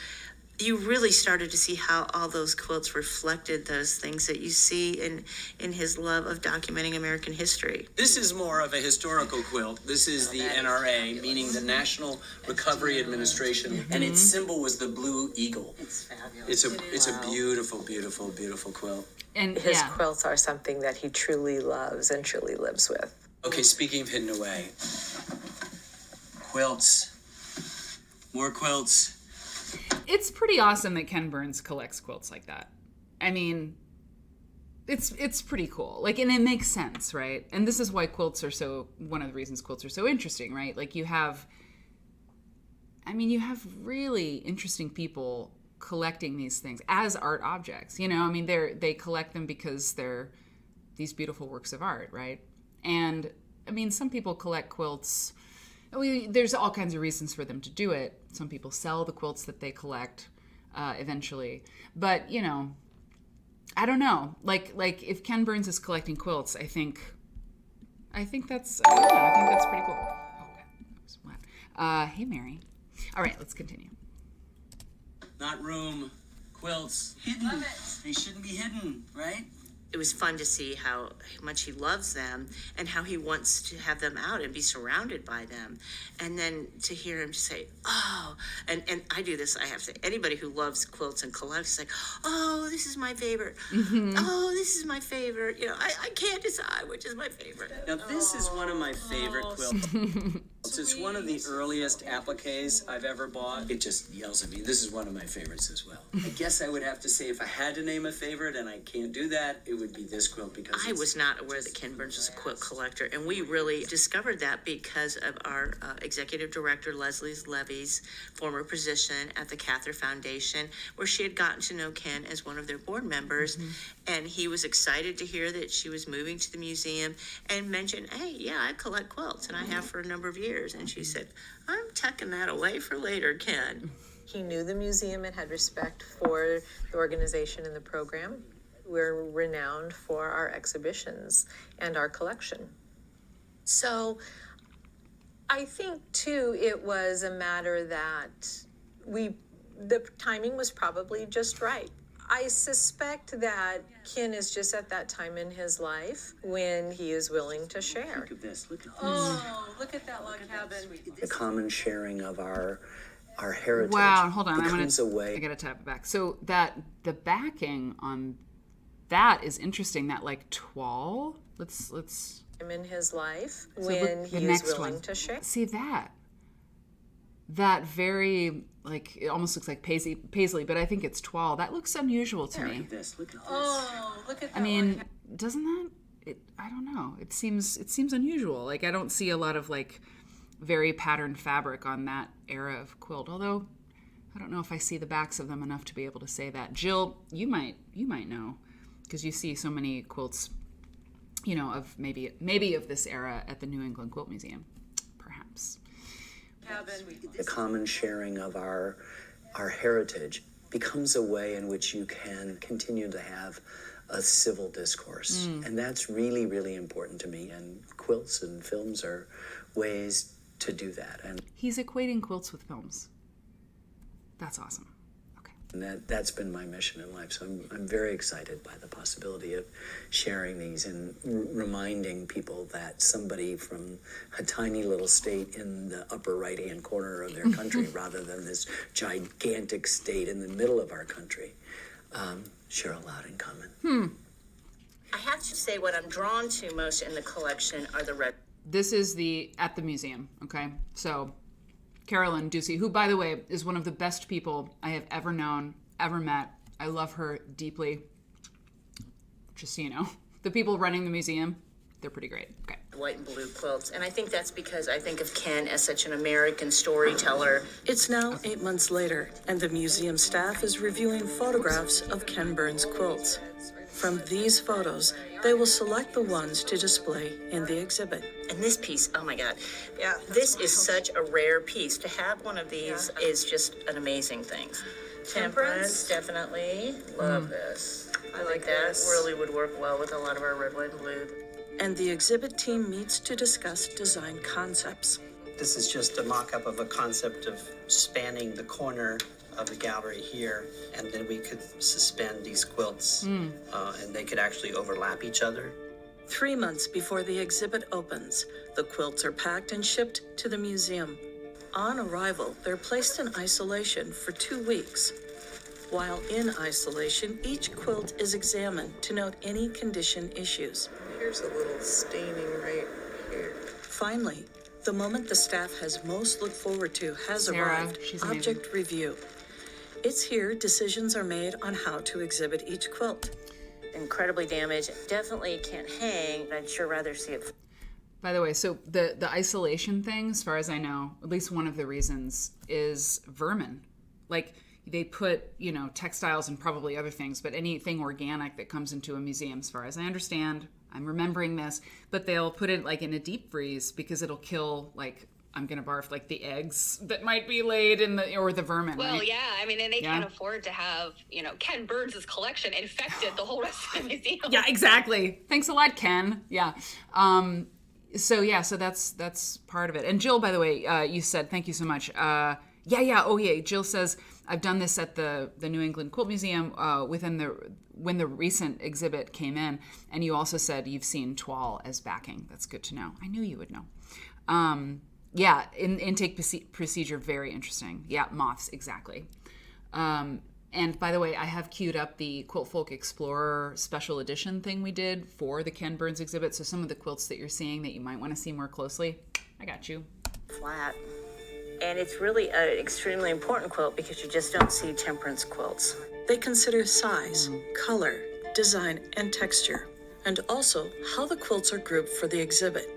You really started to see how all those quilts reflected those things that you see in his love of documenting American history. This is more of a historical quilt. This is the NRA, meaning the National Recovery Administration, and its symbol was the blue eagle. It's fabulous. It's a beautiful, beautiful, beautiful quilt. And His quilts are something that he truly loves and truly lives with. Okay, speaking of hidden away, quilts, more quilts. it's pretty awesome that Ken Burns collects quilts like that. I mean, it's pretty cool. Like, and it makes sense, right? And this is why quilts are one of the reasons quilts are so interesting, right? Like you have really interesting people collecting these things as art objects. You know, I mean, they collect them because they're these beautiful works of art, right? And I mean, some people collect quilts. There's all kinds of reasons for them to do it. Some people sell the quilts that they collect eventually. But, you know, I don't know. Like if Ken Burns is collecting quilts, I think that's pretty cool. Oh, God, that was wet. Hey, Mary. All right, let's continue. Not room, quilts, hidden. They shouldn't be hidden, right? It was fun to see how much he loves them and how he wants to have them out and be surrounded by them. And then to hear him say, oh, and I do this, I have to say, anybody who loves quilts and collects, like, oh, this is my favorite. Mm-hmm. Oh, this is my favorite. You know, I can't decide which is my favorite. Now, this is one of my favorite quilts. It's one of the earliest appliques I've ever bought. It just yells at me. This is one of my favorites as well. I guess I would have to say if I had to name a favorite, and I can't do that, it would be this quilt because I was not aware that Ken Burns was a quilt collector, and we really discovered that because of our executive director, Leslie Levy's former position at the Cather Foundation, where she had gotten to know Ken as one of their board members, and he was excited to hear that she was moving to the museum and mentioned, hey, yeah, I collect quilts, and I have for a number of years. And she said, I'm tucking that away for later, Ken. He knew the museum and had respect for the organization and the program. We're renowned for our exhibitions and our collection. So I think, too, it was a matter that the timing was probably just right. I suspect that Ken is just at that time in his life when he is willing to share. Look at this. Look at this. Oh, look at that log cabin. The common sharing of our heritage. Wow, hold on. I gotta tap it back. So the backing on that is interesting. That like toile. Let's. In his life So when look, the he is next willing one. to share. See that very, like, it almost looks like paisley, but I think it's toile. That looks unusual to me. Look at this. Look at this. Oh, look at that. I mean, doesn't that? I don't know. It seems unusual. Like I don't see a lot of like very patterned fabric on that era of quilt. Although I don't know if I see the backs of them enough to be able to say that. Jill, you might know because you see so many quilts, you know, of maybe of this era at the New England Quilt Museum, perhaps. The common sharing of our heritage becomes a way in which you can continue to have a civil discourse. And that's really, really important to me. And quilts and films are ways to do that. And He's equating quilts with films. That's awesome. that's been my mission in life. So I'm very excited by the possibility of sharing these and reminding people that somebody from a tiny little state in the upper right-hand corner of their country, rather than this gigantic state in the middle of our country, share a lot in common. I have to say what I'm drawn to most in the collection are the red. This is at the museum, okay? So Carolyn Ducey, who, by the way, is one of the best people I have ever known, ever met. I love her deeply. Just so you know. The people running the museum, they're pretty great. Okay. White and blue quilts. And I think that's because I think of Ken as such an American storyteller. It's now 8 months later, and the museum staff is reviewing photographs of Ken Burns' quilts. From these photos, they will select the ones to display in the exhibit. And this piece, oh my God. Yeah, this is such a rare piece. To have one of these is just an amazing thing. Temperance, definitely. Love this. I like that. This really would work well with a lot of our red, white, and blue. And the exhibit team meets to discuss design concepts. This is just a mock-up of a concept of spanning the corner of the gallery here, and then we could suspend these quilts, and they could actually overlap each other. 3 months before the exhibit opens, the quilts are packed and shipped to the museum. On arrival, they're placed in isolation for 2 weeks. While in isolation, each quilt is examined to note any condition issues. Here's a little staining right here. Finally, the moment the staff has most looked forward to has arrived, she's amazing. object review. It's here decisions are made on how to exhibit each quilt. Incredibly damaged. Definitely can't hang. I'd sure rather see it. By the way, so the isolation thing, as far as I know, at least one of the reasons is vermin. Like, they put, textiles and probably other things, but anything organic that comes into a museum, as far as I understand, I'm remembering this, but they'll put it like in a deep freeze because it'll kill, like, I'm gonna barf, like the eggs that might be laid or the vermin. Well, right? yeah, I mean, and they can't afford to have, Ken Burns' collection infected the whole rest of the museum. Yeah, exactly. Thanks a lot, Ken. Yeah. So that's part of it. And Jill, by the way, you said, thank you so much. Jill says, I've done this at the New England Quilt Museum when the recent exhibit came in, and you also said you've seen toile as backing. That's good to know. I knew you would know. Intake procedure, very interesting. Yeah, moths, exactly. And by the way, I have queued up the Quilt Folk Explorer special edition thing we did for the Ken Burns exhibit. So some of the quilts that you're seeing that you might want to see more closely, I got you. Flat. And it's really an extremely important quilt because you just don't see temperance quilts. They consider size, color, design, and texture, and also how the quilts are grouped for the exhibit.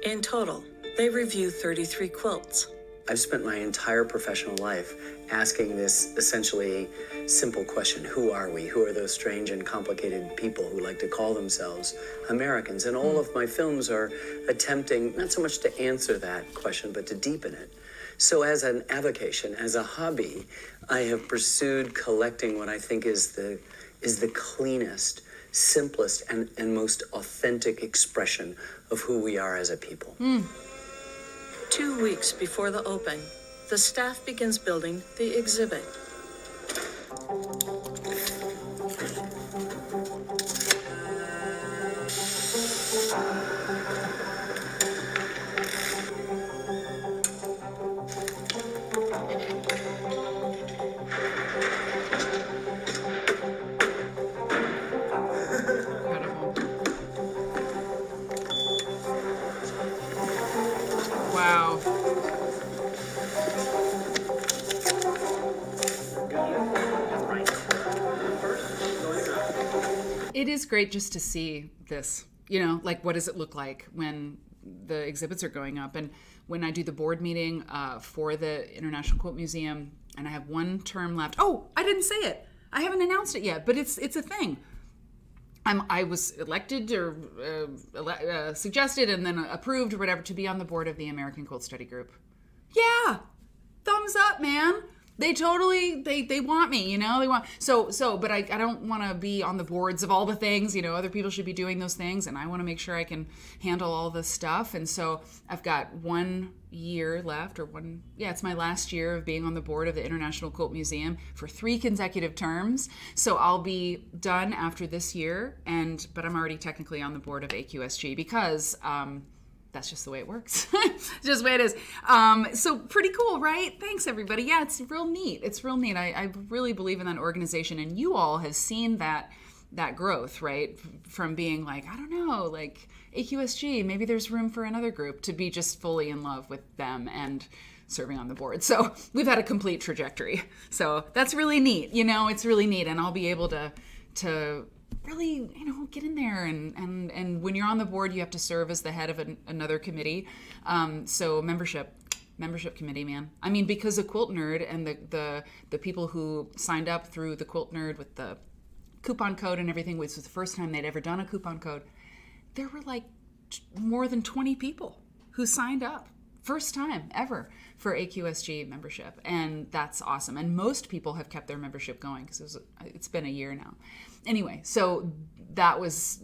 In total, they review 33 quilts. I've spent my entire professional life asking this essentially simple question: who are we? Who are those strange and complicated people who like to call themselves Americans? And all of my films are attempting not so much to answer that question, but to deepen it. So as an avocation, as a hobby, I have pursued collecting what I think is the cleanest, simplest, and most authentic expression of who we are as a people. 2 weeks before the open, the staff begins building the exhibit. Wow. It is great just to see this, like what does it look like when the exhibits are going up. And when I do the board meeting for the International Quilt Museum, and I have one term left. Oh, I didn't say it. I haven't announced it yet, but it's a thing. I was elected or suggested and then approved or whatever to be on the board of the American Quilt Study Group. Yeah, thumbs up, man. They totally, they want me, they want, but I don't want to be on the boards of all the things, other people should be doing those things, and I want to make sure I can handle all this stuff. And so I've got 1 year left, it's my last year of being on the board of the International Quilt Museum for 3 consecutive terms. So I'll be done after this year, but I'm already technically on the board of AQSG because, that's just the way it works. It's just the way it is. So pretty cool, right? Thanks, everybody. Yeah, it's real neat. I really believe in that organization, and you all have seen that growth, right? From being like, I don't know, like AQSG, maybe there's room for another group, to be just fully in love with them and serving on the board. So we've had a complete trajectory. So that's really neat. It's really neat. And I'll be able to really, get in there. And when you're on the board, you have to serve as the head of another committee. So membership committee, man. I mean, because of Quilt Nerd and the people who signed up through the Quilt Nerd with the coupon code and everything, which was the first time they'd ever done a coupon code, there were like more than 20 people who signed up. First time ever for AQSG membership. And that's awesome. And most people have kept their membership going because it's been a year now. Anyway, so that was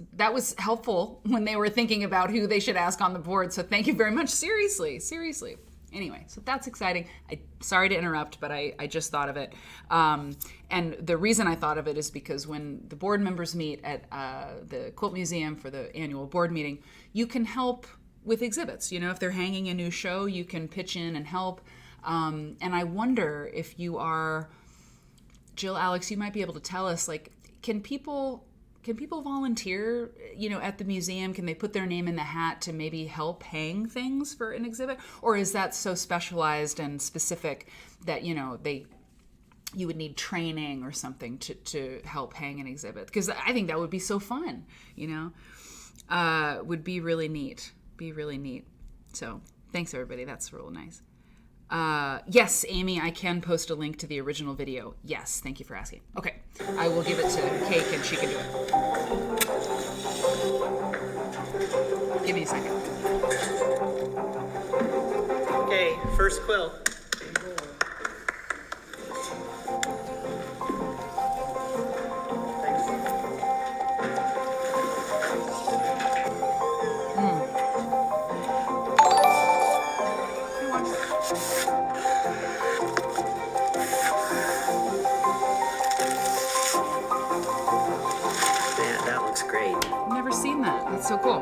helpful when they were thinking about who they should ask on the board. So thank you very much. Seriously. Anyway, so that's exciting. Sorry to interrupt, but I just thought of it. And the reason I thought of it is because when the board members meet at the Quilt Museum for the annual board meeting, you can help with exhibits. If they're hanging a new show, you can pitch in and help. And I wonder if you are, Jill, Alex, you might be able to tell us, like, can people volunteer, at the museum? Can they put their name in the hat to maybe help hang things for an exhibit? Or is that so specialized and specific that, you would need training or something to help hang an exhibit? Because I think that would be so fun, would be really neat. So thanks, everybody. That's real nice. Yes, Amy, I can post a link to the original video. Yes, thank you for asking. Okay, I will give it to Cake and she can do it. Give me a second. Okay, first quilt. That's so cool.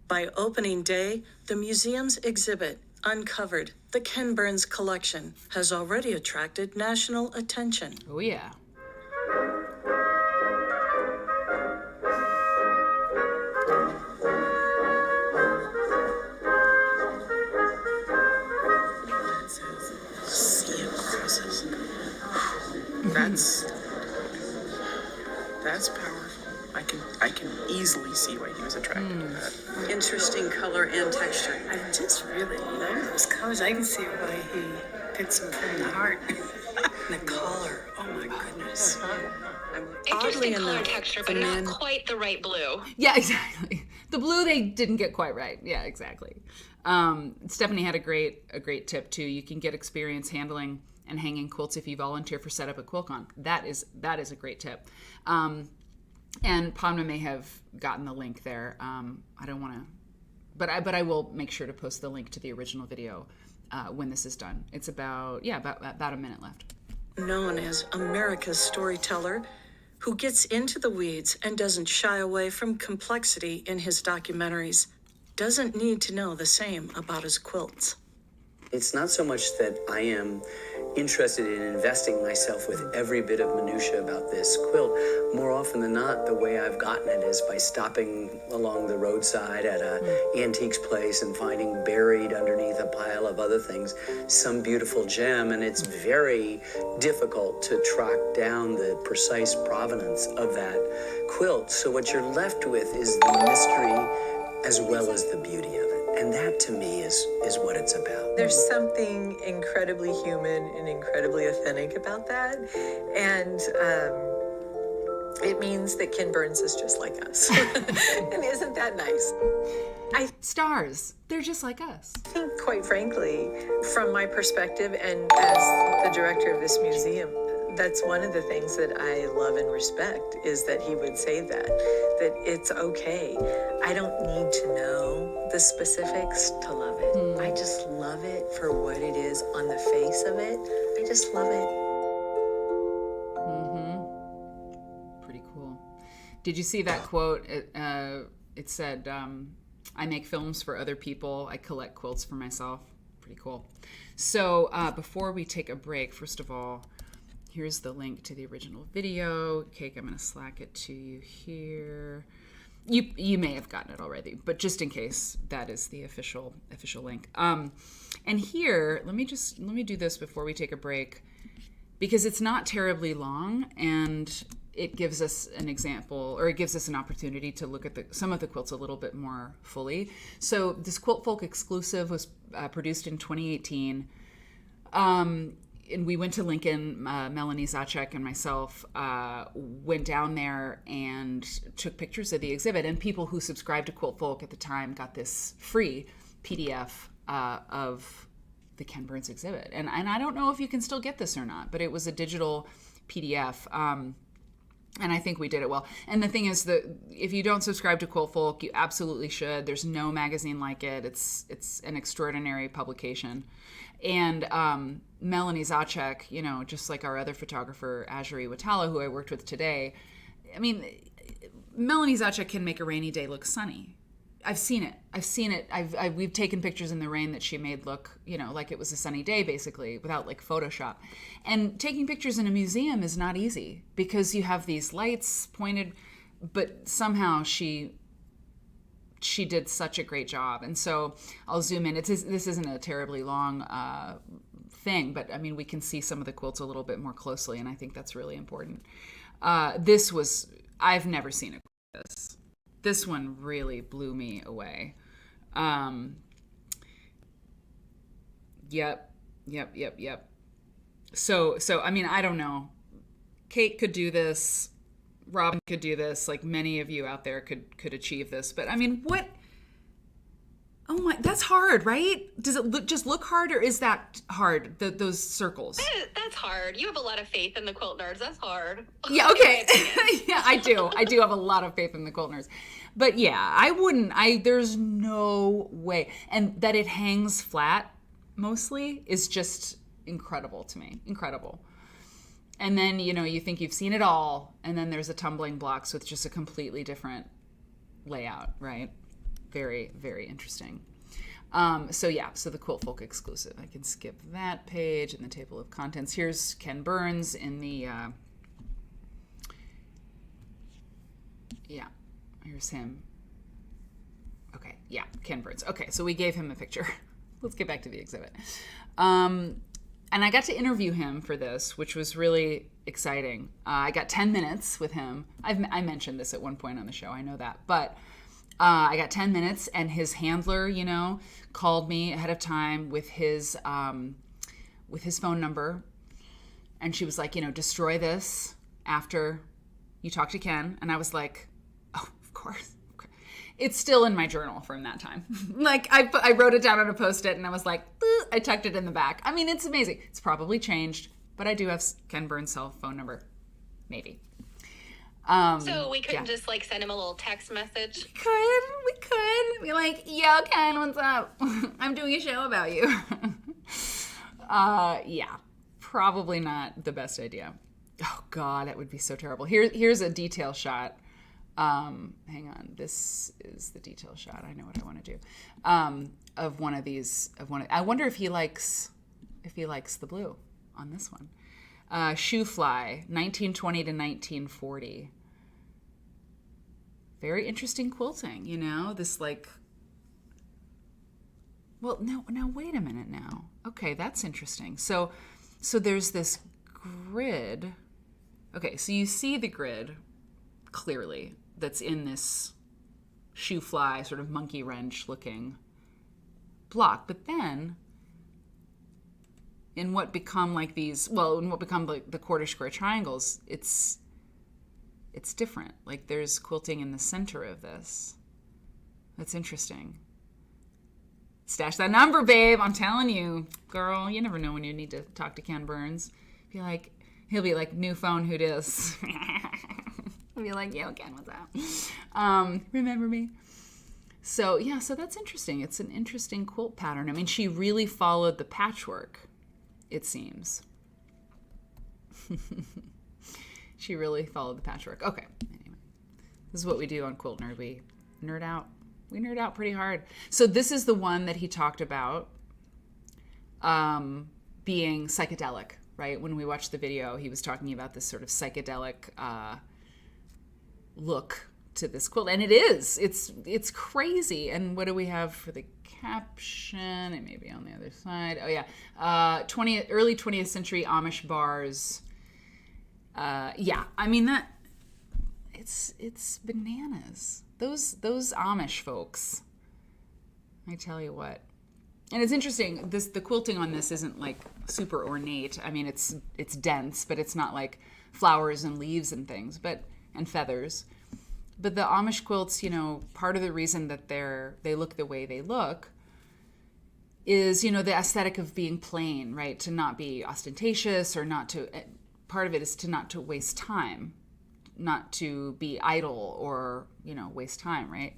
By opening day, the museum's exhibit, Uncovered, the Ken Burns collection, has already attracted national attention. Oh, yeah. That's powerful. I can easily see why he was attracted to that. Interesting color and texture. I just really love those colors. I can see why he picks them from the heart. The color, oh my goodness. Interesting color texture, but not quite the right blue. Yeah, exactly. The blue they didn't get quite right. Yeah, exactly. Stephanie had a great tip too. You can get experience handling and hanging quilts if you volunteer for Setup at QuiltCon. That is a great tip. And Padma may have gotten the link there. I don't want to, but I will make sure to post the link to the original video when this is done. It's about a minute left. Known as America's storyteller, who gets into the weeds and doesn't shy away from complexity in his documentaries, doesn't need to know the same about his quilts. It's not so much that I am interested in investing myself with every bit of minutia about this quilt. More often than not, the way I've gotten it is by stopping along the roadside at a antiques place and finding buried underneath a pile of other things some beautiful gem, and it's very difficult to track down the precise provenance of that quilt. So what you're left with is the mystery as well as the beauty of it. And that, to me, is what it's about. There's something incredibly human and incredibly authentic about that. And it means that Ken Burns is just like us. And isn't that nice? Stars. They're just like us. I think, quite frankly, from my perspective and as the director of this museum, that's one of the things that I love and respect, is that he would say that it's okay. I don't need to know the specifics to love it. I just love it for what it is on the face of it. I just love it. Pretty cool. Did you see that quote? It said, I make films for other people. I collect quilts for myself. Pretty cool. So before we take a break, first of all, here's the link to the original video. Cake, I'm going to Slack it to you here. You may have gotten it already, but just in case, that is the official link. And here, let me do this before we take a break, because it's not terribly long, and it gives us an example, or it gives us an opportunity to look at some of the quilts a little bit more fully. So this Quilt Folk exclusive was produced in 2018. And we went to Lincoln. Melanie Zacek and myself went down there and took pictures of the exhibit. And people who subscribed to Quilt Folk at the time got this free PDF of the Ken Burns exhibit. And I don't know if you can still get this or not, but it was a digital PDF. And I think we did it well. And the thing is that if you don't subscribe to Quilt Folk, you absolutely should. There's no magazine like it. It's an extraordinary publication. And Melanie Zacek, you know, just like our other photographer, Ajari Watala, who I worked with today, I mean, Melanie Zacek can make a rainy day look sunny. I've seen it. We've taken pictures in the rain that she made look, you know, like it was a sunny day, basically, without like Photoshop. And taking pictures in a museum is not easy because you have these lights pointed, but somehow she did such a great job. And so I'll zoom in. This isn't a terribly long thing, but I mean, we can see some of the quilts a little bit more closely, and I think that's really important. I've never seen a quilt like this. This one really blew me away. Yep. So I mean, I don't know. Kate could do this. Robin could do this. Like many of you out there could achieve this. But I mean, what? Oh my, that's hard, right? Does it just look hard, or is that hard? Those circles. That's hard. You have a lot of faith in the Quilt Nerds. That's hard. Yeah. Okay. Yeah, I do. I do have a lot of faith in the Quilt Nerds. But yeah, I wouldn't. There's no way. And that it hangs flat mostly is just incredible to me. Incredible. And then, you know, you think you've seen it all, and then there's a tumbling blocks with just a completely different layout, right? Very, very interesting. So the Quilt Folk exclusive. I can skip that page in the table of contents. Here's Ken Burns in the, here's him. Okay, yeah, Ken Burns. Okay, so we gave him a picture. Let's get back to the exhibit. And I got to interview him for this, which was really exciting. I got 10 minutes with him. I mentioned this at one point on the show, I know that. But I got 10 minutes, and his handler, you know, called me ahead of time with his phone number. And she was like, you know, destroy this after you talk to Ken. And I was like, oh, of course. It's still in my journal from that time. Like, I wrote it down on a Post-it, and I was like, I tucked it in the back. I mean, it's amazing. It's probably changed, but I do have Ken Burns' cell phone number. Maybe. So we couldn't just, like, send him a little text message? We could. Be like, yo, Ken, what's up? I'm doing a show about you. Yeah, probably not the best idea. Oh, God, that would be so terrible. Here's a detail shot. Hang on, this is the detail shot. I know what I want to do. Of one of these. I wonder if he likes the blue on this one. Shoe Fly, 1920 to 1940. Very interesting quilting, you know. This like. Well, now wait a minute now. Okay, that's interesting. So there's this grid. Okay, so you see the grid clearly that's in this shoe fly sort of monkey wrench looking block, but then in what become like the quarter square triangles, it's different. Like there's quilting in the center of this. That's interesting. Stash that number, babe. I'm telling you, girl, you never know when you need to talk to Ken Burns. He'll be like, new phone, who dis? I'll be like, yo, Ken, what's up? Remember me? So that's interesting. It's an interesting quilt pattern. I mean, she really followed the patchwork, it seems. She really followed the patchwork. Okay, anyway. This is what we do on Quilt Nerd. We nerd out. We nerd out pretty hard. So this is the one that he talked about being psychedelic, right? When we watched the video, he was talking about this sort of psychedelic look to this quilt, and it's crazy. And what do we have for the caption? It may be on the other side. Oh yeah, early 20th century Amish bars. Yeah, I mean that it's bananas. Those Amish folks, I tell you what. And it's interesting, the quilting on this isn't like super ornate. I mean, it's dense, but it's not like flowers and leaves and things, and feathers. But the Amish quilts, you know, part of the reason that they look the way they look is, you know, the aesthetic of being plain, right? To not be ostentatious, or not to, part of it is to not to waste time, not to be idle or, you know, waste time, right?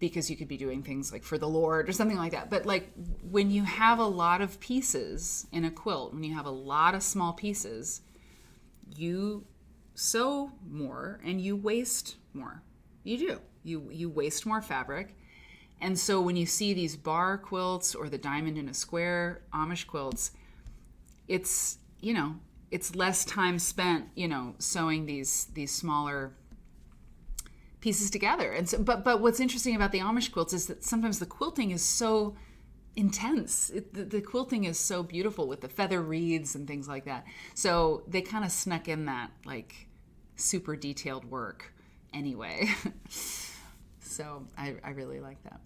Because you could be doing things like for the Lord or something like that. But like when you have a lot of pieces in a quilt, when you have a lot of small pieces, you sew more and you waste more. You do. You waste more fabric. And so when you see these bar quilts or the diamond in a square Amish quilts, it's, you know, it's less time spent, you know, sewing these smaller pieces together. And so, but what's interesting about the Amish quilts is that sometimes the quilting is so intense. The quilting is so beautiful with the feather reeds and things like that. So they kind of snuck in that like super detailed work anyway. So I really like that.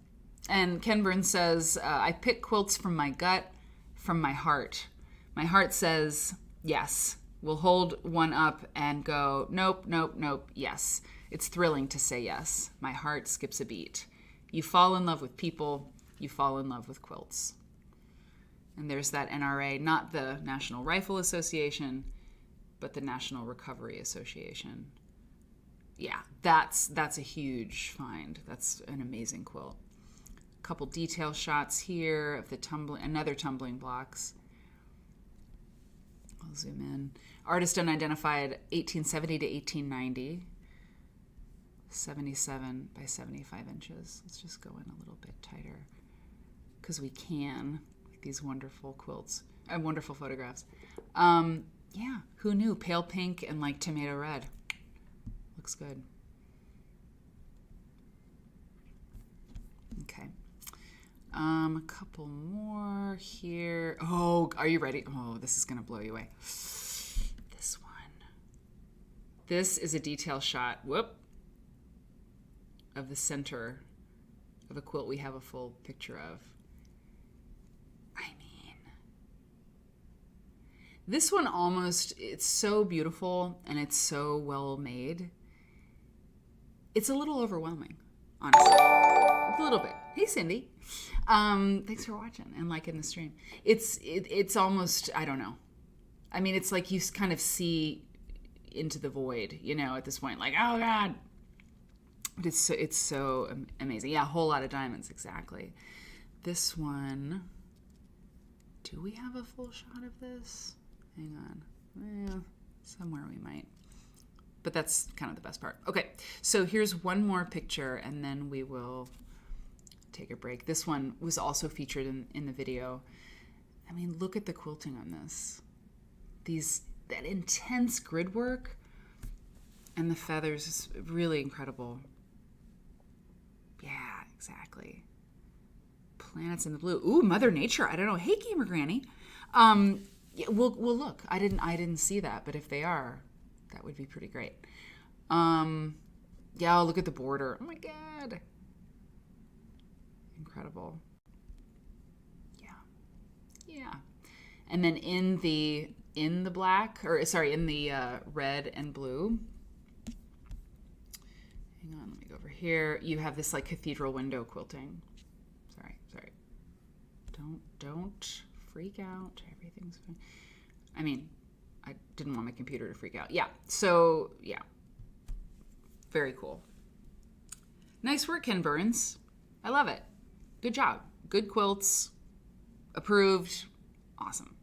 And Ken Burns says, I pick quilts from my gut, from my heart. My heart says, yes. We'll hold one up and go, nope, nope, nope, yes. It's thrilling to say yes. My heart skips a beat. You fall in love with people, you fall in love with quilts. And there's that NRA, not the National Rifle Association, but the National Recovery Association. Yeah, that's a huge find. That's an amazing quilt. A couple detail shots here of the another tumbling blocks. I'll zoom in. Artist unidentified, 1870 to 1890. 77 by 75 inches. Let's just go in a little bit tighter because we can with these wonderful quilts and wonderful photographs. Yeah, who knew? Pale pink and like tomato red. Looks good. Okay. A couple more here. Oh, are you ready? Oh, this is going to blow you away. This one. This is a detail shot. Whoop. Of the center of a quilt we have a full picture of. I mean, this one almost, it's so beautiful and it's so well made. It's a little overwhelming, honestly. A little bit. Hey, Cindy. Thanks for watching and liking the stream. It's almost, I don't know. I mean, it's like you kind of into the void, you know, at this point. Like, oh, God. But it's so amazing. Yeah, a whole lot of diamonds, exactly. This one, do we have a full shot of this? Hang on. Somewhere we might. But that's kind of the best part. Okay, so here's one more picture, and then we will take a break. This one was also featured in the video. I mean, look at the quilting on this. That intense grid work and the feathers is really incredible. Yeah, exactly. Planets in the blue. Ooh, Mother Nature. I don't know. Hey, Gamer Granny. Yeah, we'll look. I didn't see that, but if they are, that would be pretty great. Yeah, look at the border. Oh my God. Incredible. Yeah. And then in the black, or sorry, in the red and blue. Hang on, let me go over here. You have this like cathedral window quilting. Sorry. Don't freak out. Everything's fine. I mean, I didn't want my computer to freak out. Yeah. So yeah. Very cool. Nice work, Ken Burns. I love it. Good job. Good quilts. Approved. Awesome.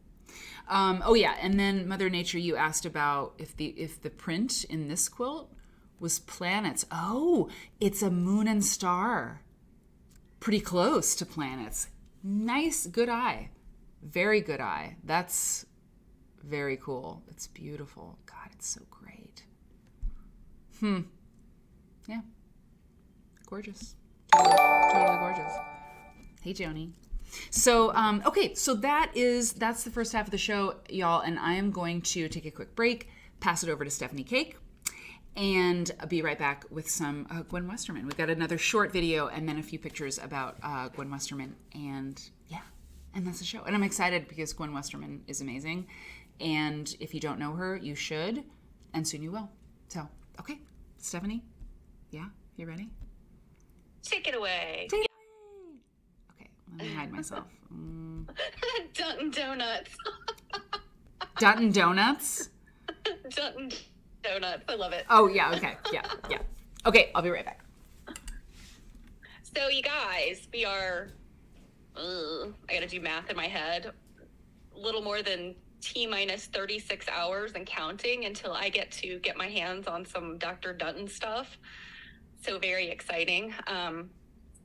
Oh yeah, and then Mother Nature, you asked about if the print in this quilt was planets. Oh, it's a moon and star. Pretty close to planets. Nice, good eye. Very good eye. That's very cool. It's beautiful. God, it's so great. Yeah. Gorgeous. Totally gorgeous. Hey, Joni. So, okay, so that's the first half of the show, y'all, and I am going to take a quick break, pass it over to Stephanie Cake, and be right back with some Gwen Westerman. We've got another short video and then a few pictures about Gwen Westerman, and yeah, and that's the show. And I'm excited because Gwen Westerman is amazing, and if you don't know her, you should, and soon you will. So, okay, Stephanie, yeah, you ready? Take it away. Take it away. Okay, let me hide myself. Dutton Donuts. Dutton Donuts? Dutton Donuts. I love it. Oh, yeah, okay. Yeah. Okay, I'll be right back. So, you guys, we are, I gotta do math in my head, a little more than T-minus 36 hours and counting until I get to get my hands on some Dr. Dutton stuff. So very exciting.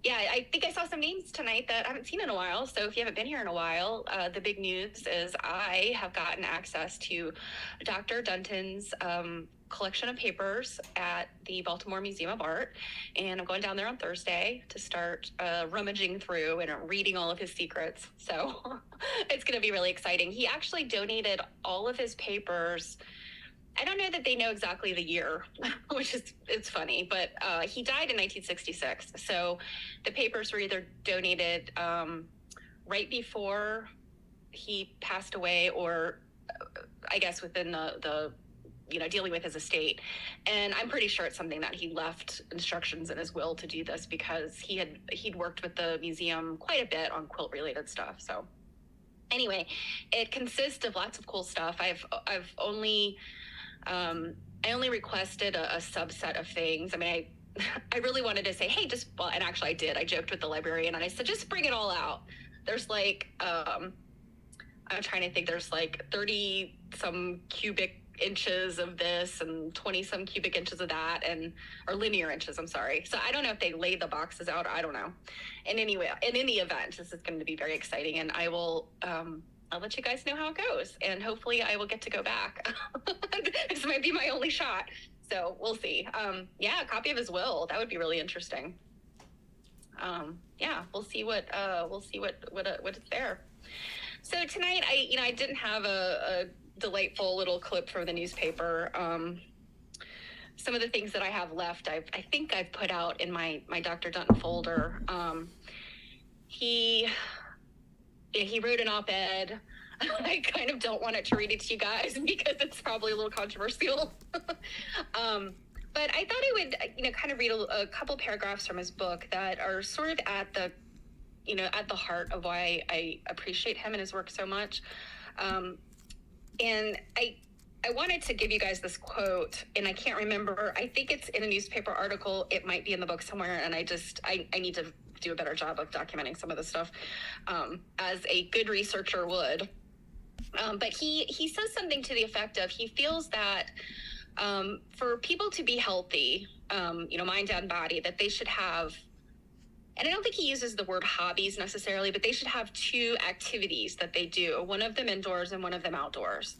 Yeah, I think I saw some names tonight that I haven't seen in a while. So if you haven't been here in a while, the big news is I have gotten access to Dr. Dutton's collection of papers at the Baltimore Museum of Art. And I'm going down there on Thursday to start rummaging through and reading all of his secrets. So it's going to be really exciting. He actually donated all of his papers. I don't know that they know exactly the year, which is, it's funny, but he died in 1966. So the papers were either donated right before he passed away or I guess within the dealing with his estate. And I'm pretty sure it's something that he left instructions in his will to do this because he'd worked with the museum quite a bit on quilt related stuff. So anyway, it consists of lots of cool stuff. I only requested a subset of things. I mean, I really wanted to say, hey, and actually I did. I joked with the librarian and I said, just bring it all out. There's like, I'm trying to think, there's like 30 some cubic inches of this and 20 some cubic inches of that or linear inches, I'm sorry. So I don't know if they laid the boxes out. I don't know. And anyway, in any event, this is going to be very exciting and I will, I'll let you guys know how it goes, and hopefully I will get to go back. This might be my only shot, so we'll see. Yeah, a copy of his will. That would be really interesting. Yeah, we'll see what it's there. So tonight, I didn't have a delightful little clip from the newspaper. Some of the things that I have left, I think I've put out in my Dr. Dutton folder. He wrote an op-ed. I kind of don't want to read it to you guys because it's probably a little controversial. But I thought I would, kind of read a couple paragraphs from his book that are sort of at the heart of why I appreciate him and his work so much. And I wanted to give you guys this quote, and I can't remember. I think it's in a newspaper article. It might be in the book somewhere, and I need to do a better job of documenting some of this stuff as a good researcher would. But he says something to the effect of he feels that for people to be healthy, mind and body, that they should have, and I don't think he uses the word hobbies necessarily, but they should have two activities that they do, one of them indoors and one of them outdoors.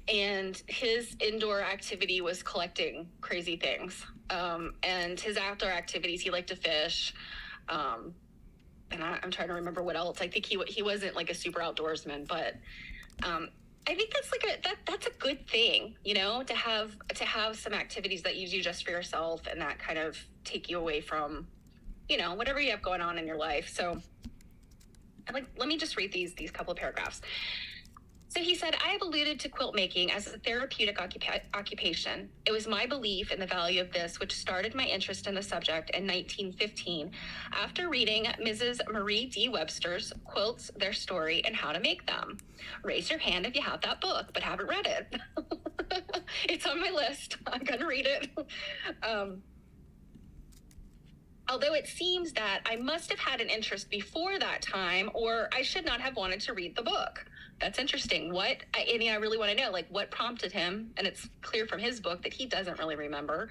And his indoor activity was collecting crazy things. And his outdoor activities, he liked to fish. And I'm trying to remember what else. I think he wasn't like a super outdoorsman, but I think that's a good thing, to have some activities that you do just for yourself and that kind of take you away from, whatever you have going on in your life. So let me just read these couple of paragraphs. So he said, I have alluded to quilt making as a therapeutic occupation. It was my belief in the value of this which started my interest in the subject in 1915 after reading Mrs. Marie D. Webster's Quilts, Their Story, and How to Make Them. Raise your hand if you have that book but haven't read it. It's on my list. I'm going to read it. Although it seems that I must have had an interest before that time, or I should not have wanted to read the book. That's interesting. I really want to know, what prompted him, and it's clear from his book that he doesn't really remember,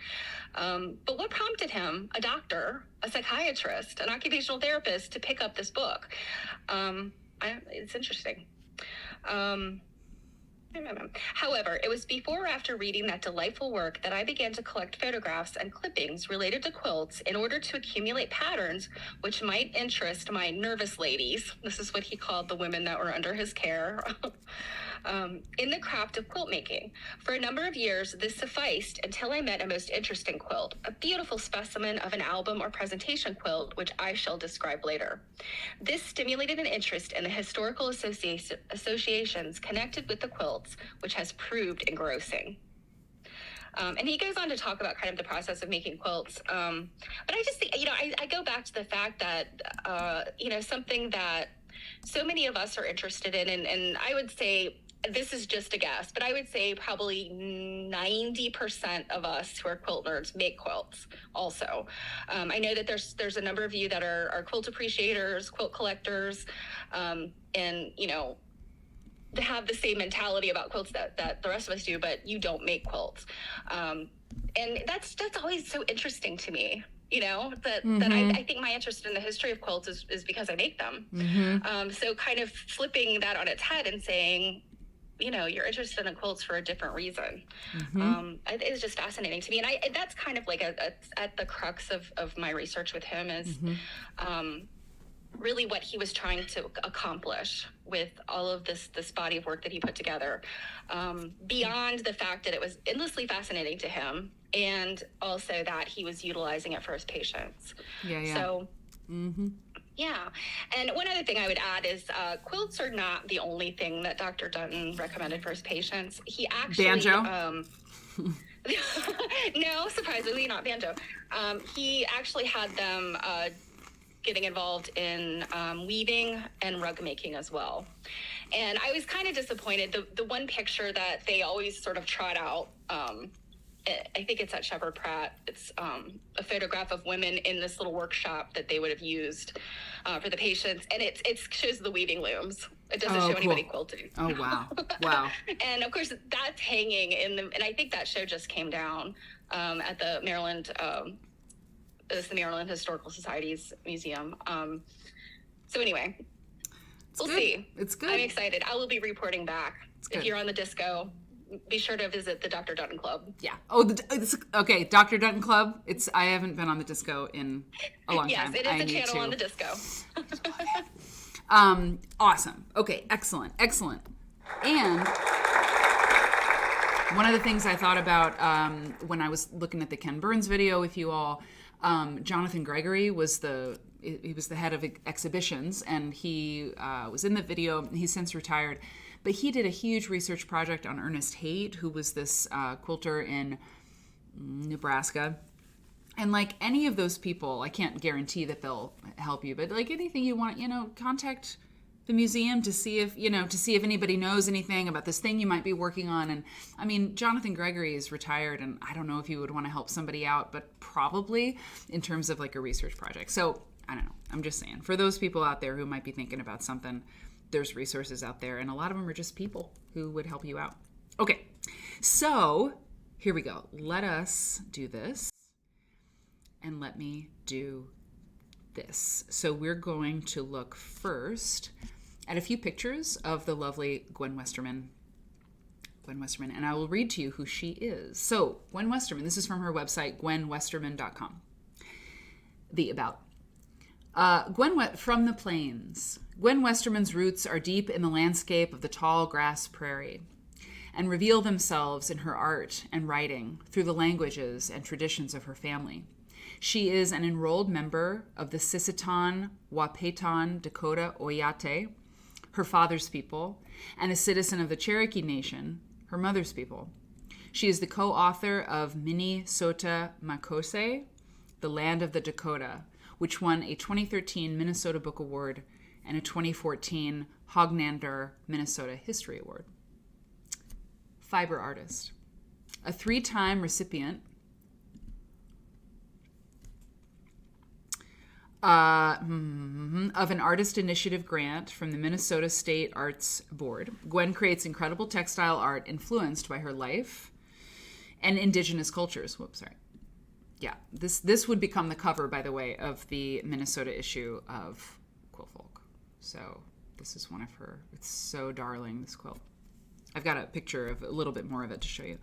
but what prompted him, a doctor, a psychiatrist, an occupational therapist, to pick up this book? It's interesting. However, it was before or after reading that delightful work that I began to collect photographs and clippings related to quilts in order to accumulate patterns which might interest my nervous ladies. This is what he called the women that were under his care. In the craft of quilt making. For a number of years, this sufficed until I met a most interesting quilt, a beautiful specimen of an album or presentation quilt, which I shall describe later. This stimulated an interest in the historical associations connected with the quilts, which has proved engrossing. And he goes on to talk about kind of the process of making quilts. But I just think, I go back to the fact that, something that so many of us are interested in, and I would say, this is just a guess, but I would say probably 90% of us who are quilt nerds make quilts also. I know that there's a number of you that are quilt appreciators, quilt collectors, and, they have the same mentality about quilts that the rest of us do, but you don't make quilts. And that's always so interesting to me. That I think my interest in the history of quilts is because I make them. So kind of flipping that on its head and saying, you're interested in quilts for a different reason. It's just fascinating to me. And that's kind of like at the crux of my research with him is really what he was trying to accomplish with all of this body of work that he put together, beyond the fact that it was endlessly fascinating to him and also that he was utilizing it for his patients. So yeah. And one other thing I would add is quilts are not the only thing that Dr. Dutton recommended for his patients. He actually... Banjo? No, surprisingly, not banjo. He actually had them getting involved in weaving and rug making as well. And I was kind of disappointed. The one picture that they always sort of trot out, I think it's at Shepherd Pratt. It's a photograph of women in this little workshop that they would have used for the patients. And it shows the weaving looms. It doesn't show anybody quilting. Oh, wow. Wow. And of course, that's hanging and I think that show just came down at the Maryland, it's the Maryland Historical Society's museum. So anyway, we'll see. It's good. I'm excited. I will be reporting back. If you're on the disco, be sure to visit the Dr. Dutton Club. Yeah. Oh, okay. Dr. Dutton Club. I haven't been on the disco in a long time. Yes, it is a channel on the disco. Awesome. Okay. Excellent. And one of the things I thought about when I was looking at the Ken Burns video with you all, Jonathan Gregory was the head of exhibitions, and he was in the video. He's since retired. But he did a huge research project on Ernest Haight, who was this quilter in Nebraska. And like any of those people, I can't guarantee that they'll help you, but like anything you want, contact the museum to see if anybody knows anything about this thing you might be working on. And I mean, Jonathan Gregory is retired, and I don't know if you would want to help somebody out, but probably in terms of like a research project. So I don't know. I'm just saying, for those people out there who might be thinking about something, there's resources out there, and a lot of them are just people who would help you out. Okay, so here we go. Let us do this, and let me do this. So we're going to look first at a few pictures of the lovely Gwen Westerman, and I will read to you who she is. So Gwen Westerman, this is from her website, gwenwesterman.com. The about. From the plains. Gwen Westerman's roots are deep in the landscape of the tall grass prairie and reveal themselves in her art and writing through the languages and traditions of her family. She is an enrolled member of the Sisseton Wahpeton Dakota Oyate, her father's people, and a citizen of the Cherokee Nation, her mother's people. She is the co-author of Minnesota Makose, The Land of the Dakota, which won a 2013 Minnesota Book Award and a 2014 Hognander Minnesota History Award. Fiber artist. A 3-time recipient of an Artist Initiative grant from the Minnesota State Arts Board. Gwen creates incredible textile art influenced by her life and indigenous cultures. Yeah, this would become the cover, by the way, of the Minnesota issue of Quilt Folk. So this is one of her. It's so darling, this quilt. I've got a picture of a little bit more of it to show you.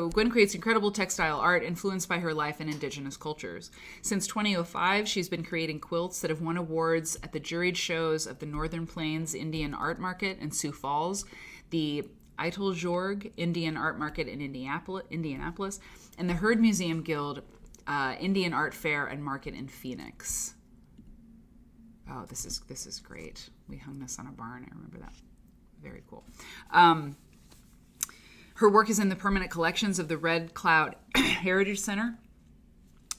Gwen creates incredible textile art influenced by her life in indigenous cultures. Since 2005, she's been creating quilts that have won awards at the juried shows of the Northern Plains Indian Art Market in Sioux Falls, the Italjorg Indian Art Market in Indianapolis, and the Heard Museum Guild Indian Art Fair and Market in Phoenix. Oh, this is great. We hung this on a barn. I remember that. Very cool. Her work is in the permanent collections of the Red Cloud Heritage Center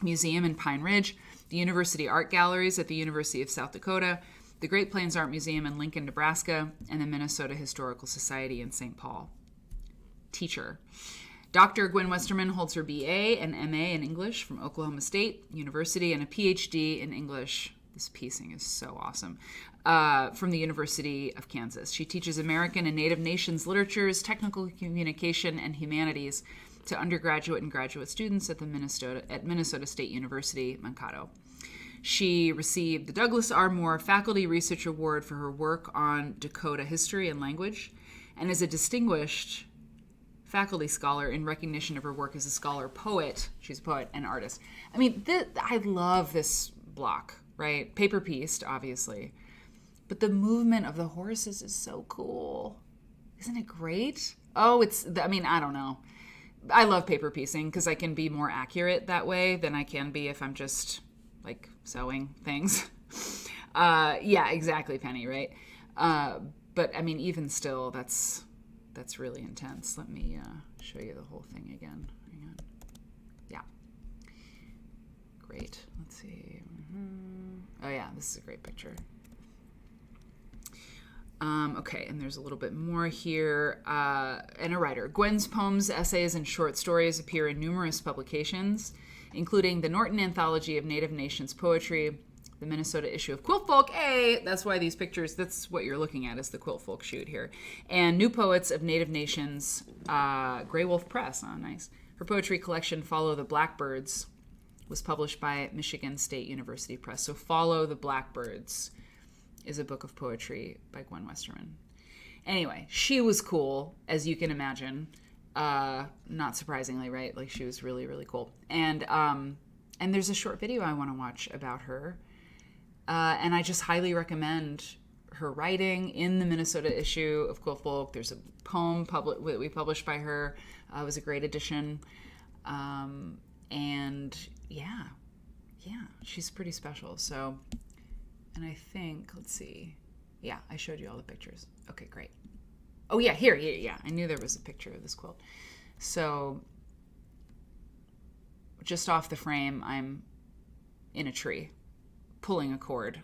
Museum in Pine Ridge, the University Art Galleries at the University of South Dakota, the Great Plains Art Museum in Lincoln, Nebraska, and the Minnesota Historical Society in St. Paul. Teacher. Dr. Gwen Westerman holds her BA and MA in English from Oklahoma State University and a PhD in English. This piecing is so awesome. From the University of Kansas. She teaches American and Native Nations literatures, technical communication, and humanities to undergraduate and graduate students at Minnesota State University, Mankato. She received the Douglas R. Moore Faculty Research Award for her work on Dakota history and language, and is a distinguished faculty scholar in recognition of her work as a scholar poet. She's a poet and artist. I mean, I love this block. Right? Paper pieced, obviously. But the movement of the horses is so cool. Isn't it great? Oh, I don't know. I love paper piecing because I can be more accurate that way than I can be if I'm just, like, sewing things. Yeah, exactly, Penny, right? But, I mean, even still, that's really intense. Let me show you the whole thing again. Hang on. Yeah. Great. Let's see. Oh yeah, this is a great picture. Okay, and there's a little bit more here. And a writer. Gwen's poems, essays, and short stories appear in numerous publications, including the Norton Anthology of Native Nations Poetry, the Minnesota issue of Quilt Folk. Hey, that's why these pictures, that's what you're looking at, is the Quilt Folk shoot here. And New Poets of Native Nations, Grey Wolf Press. Oh, nice. Her poetry collection, Follow the Blackbirds, was published by Michigan State University Press. So Follow the Blackbirds is a book of poetry by Gwen Westerman. Anyway, she was cool, as you can imagine. Not surprisingly, right? Like, she was really, really cool. And there's a short video I want to watch about her. And I just highly recommend her writing in the Minnesota issue of Quilt Folk. There's a poem we published by her. It was a great edition. And yeah, she's pretty special. So, and I think, let's see. Yeah, I showed you all the pictures. Okay, great. Oh yeah, here, yeah. I knew there was a picture of this quilt. So, just off the frame, I'm in a tree, pulling a cord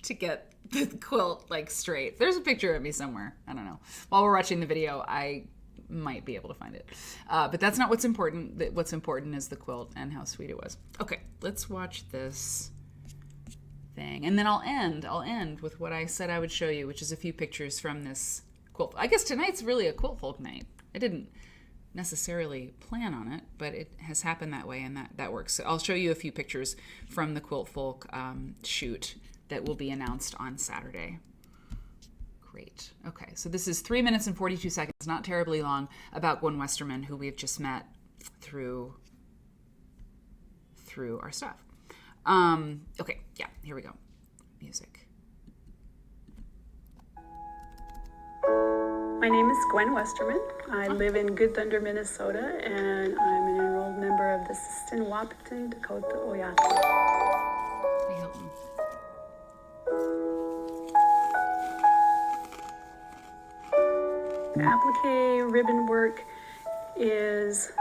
to get the quilt, like, straight. There's a picture of me somewhere. I don't know. While we're watching the video, I might be able to find it. But that's not what's important. What's important is the quilt and how sweet it was. Okay, let's watch this thing. And then I'll end with what I said I would show you, which is a few pictures from this quilt. I guess tonight's really a Quilt Folk night. I didn't necessarily plan on it, but it has happened that way, and that works. So I'll show you a few pictures from the Quilt Folk shoot that will be announced on Saturday. Great. Okay, so this is 3 minutes and 42 seconds, not terribly long, about Gwen Westerman, who we've just met through our stuff. Okay, yeah, here we go. Music. My name is Gwen Westerman. I live in Good Thunder, Minnesota, and I'm an enrolled member of the Sistian-Wahpeton Dakota Oyata. Hey, Hilton. Applique ribbon work is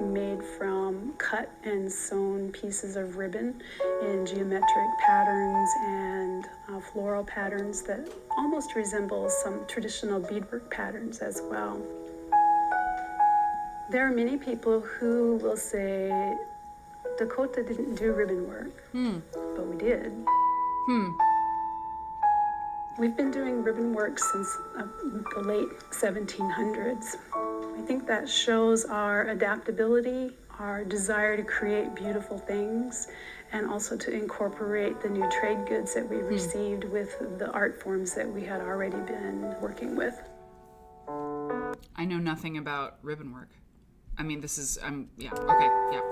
made from cut and sewn pieces of ribbon in geometric patterns and floral patterns that almost resemble some traditional beadwork patterns as well. There are many people who will say Dakota didn't do ribbon work, but we did. We've been doing ribbon work since the late 1700s. I think that shows our adaptability, our desire to create beautiful things and also to incorporate the new trade goods that we received with the art forms that we had already been working with. I know nothing about ribbon work. I mean, this is, yeah, okay, yeah.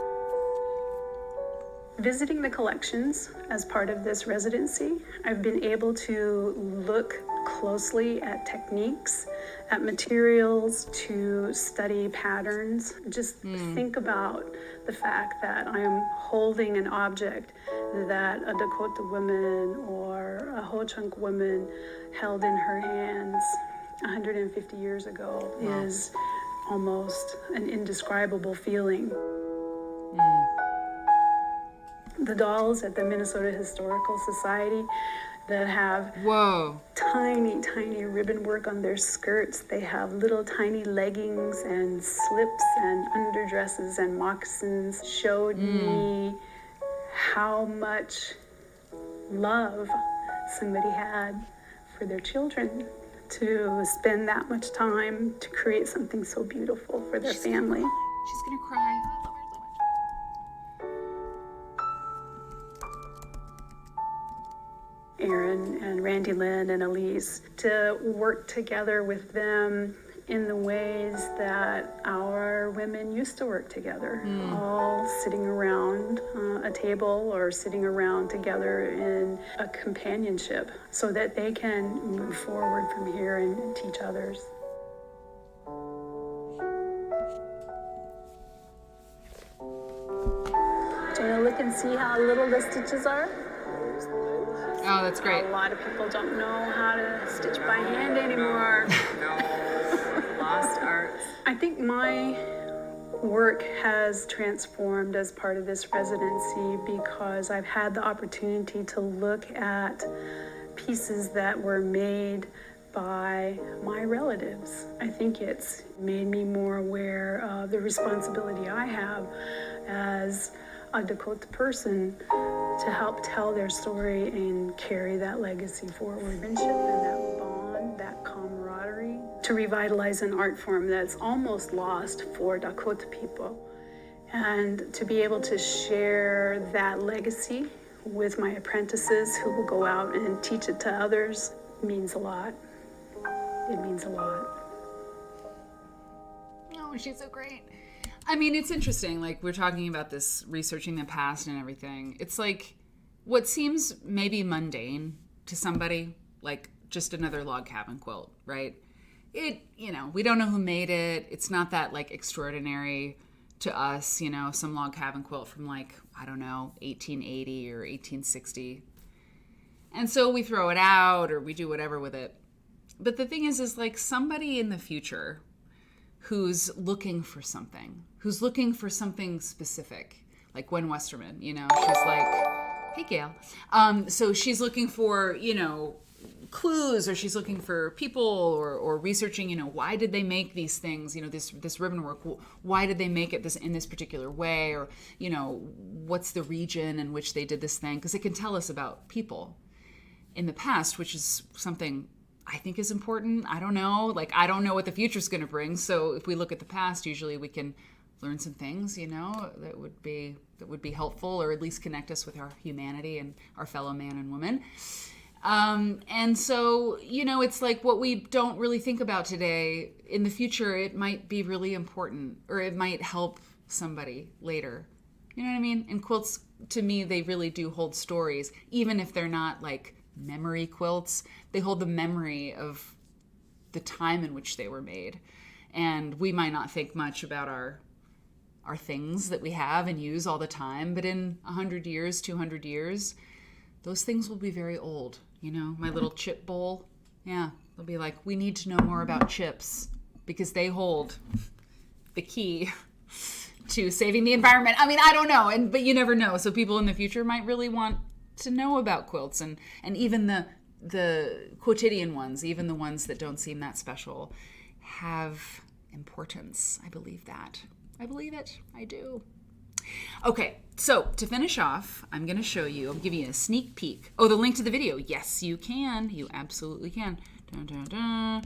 Visiting the collections as part of this residency, I've been able to look closely at techniques, at materials, to study patterns. Just think about the fact that I am holding an object that a Dakota woman or a Ho-Chunk woman held in her hands 150 years ago is almost an indescribable feeling. The dolls at the Minnesota Historical Society that have tiny, tiny ribbon work on their skirts. They have little tiny leggings and slips and underdresses and moccasins. Showed me how much love somebody had for their children to spend that much time to create something so beautiful for their family. She's gonna cry. Aaron and Randy Lynn and Elise, to work together with them in the ways that our women used to work together, all sitting around a table or sitting around together in a companionship so that they can move forward from here and teach others. Do you want to look and see how little the stitches are? Oh, that's great. A lot of people don't know how to stitch by hand anymore. Lost arts. I think my work has transformed as part of this residency because I've had the opportunity to look at pieces that were made by my relatives. I think it's made me more aware of the responsibility I have as a Dakota person to help tell their story and carry that legacy forward. Friendship and that bond, that camaraderie, to revitalize an art form that's almost lost for Dakota people. And to be able to share that legacy with my apprentices who will go out and teach it to others means a lot. It means a lot. Oh, she's so great. I mean, it's interesting. Like, we're talking about this, researching the past and everything. It's like what seems maybe mundane to somebody, like just another log cabin quilt, right? It, we don't know who made it. It's not that like extraordinary to us, some log cabin quilt from like, I don't know, 1880 or 1860. And so we throw it out or we do whatever with it. But the thing is like somebody in the future who's looking for something specific, like Gwen Westerman, she's like, hey, Gail. So she's looking for, clues, or she's looking for people or researching, why did they make these things, this ribbon work, why did they make it in this particular way, or, what's the region in which they did this thing, because it can tell us about people in the past, which is something I think is important. I don't know. I don't know what the future's going to bring. So if we look at the past, usually we can learn some things, that would be helpful, or at least connect us with our humanity and our fellow man and woman. And so, it's like what we don't really think about today. In the future, it might be really important, or it might help somebody later. You know what I mean? And quilts, to me, they really do hold stories, even if they're not like memory quilts. They hold the memory of the time in which they were made. And we might not think much about our things that we have and use all the time, but in 100 years, 200 years, those things will be very old. My little chip bowl, they'll be like, we need to know more about chips because they hold the key to saving the environment. I mean, I don't know, but you never know. So people in the future might really want to know about quilts, and even the quotidian ones, even the ones that don't seem that special, have importance. I believe that. I believe it. I do. Okay, so to finish off, I'm going to show you, I'm giving you a sneak peek. Oh, the link to the video. Yes, you can. You absolutely can. Dun, dun, dun.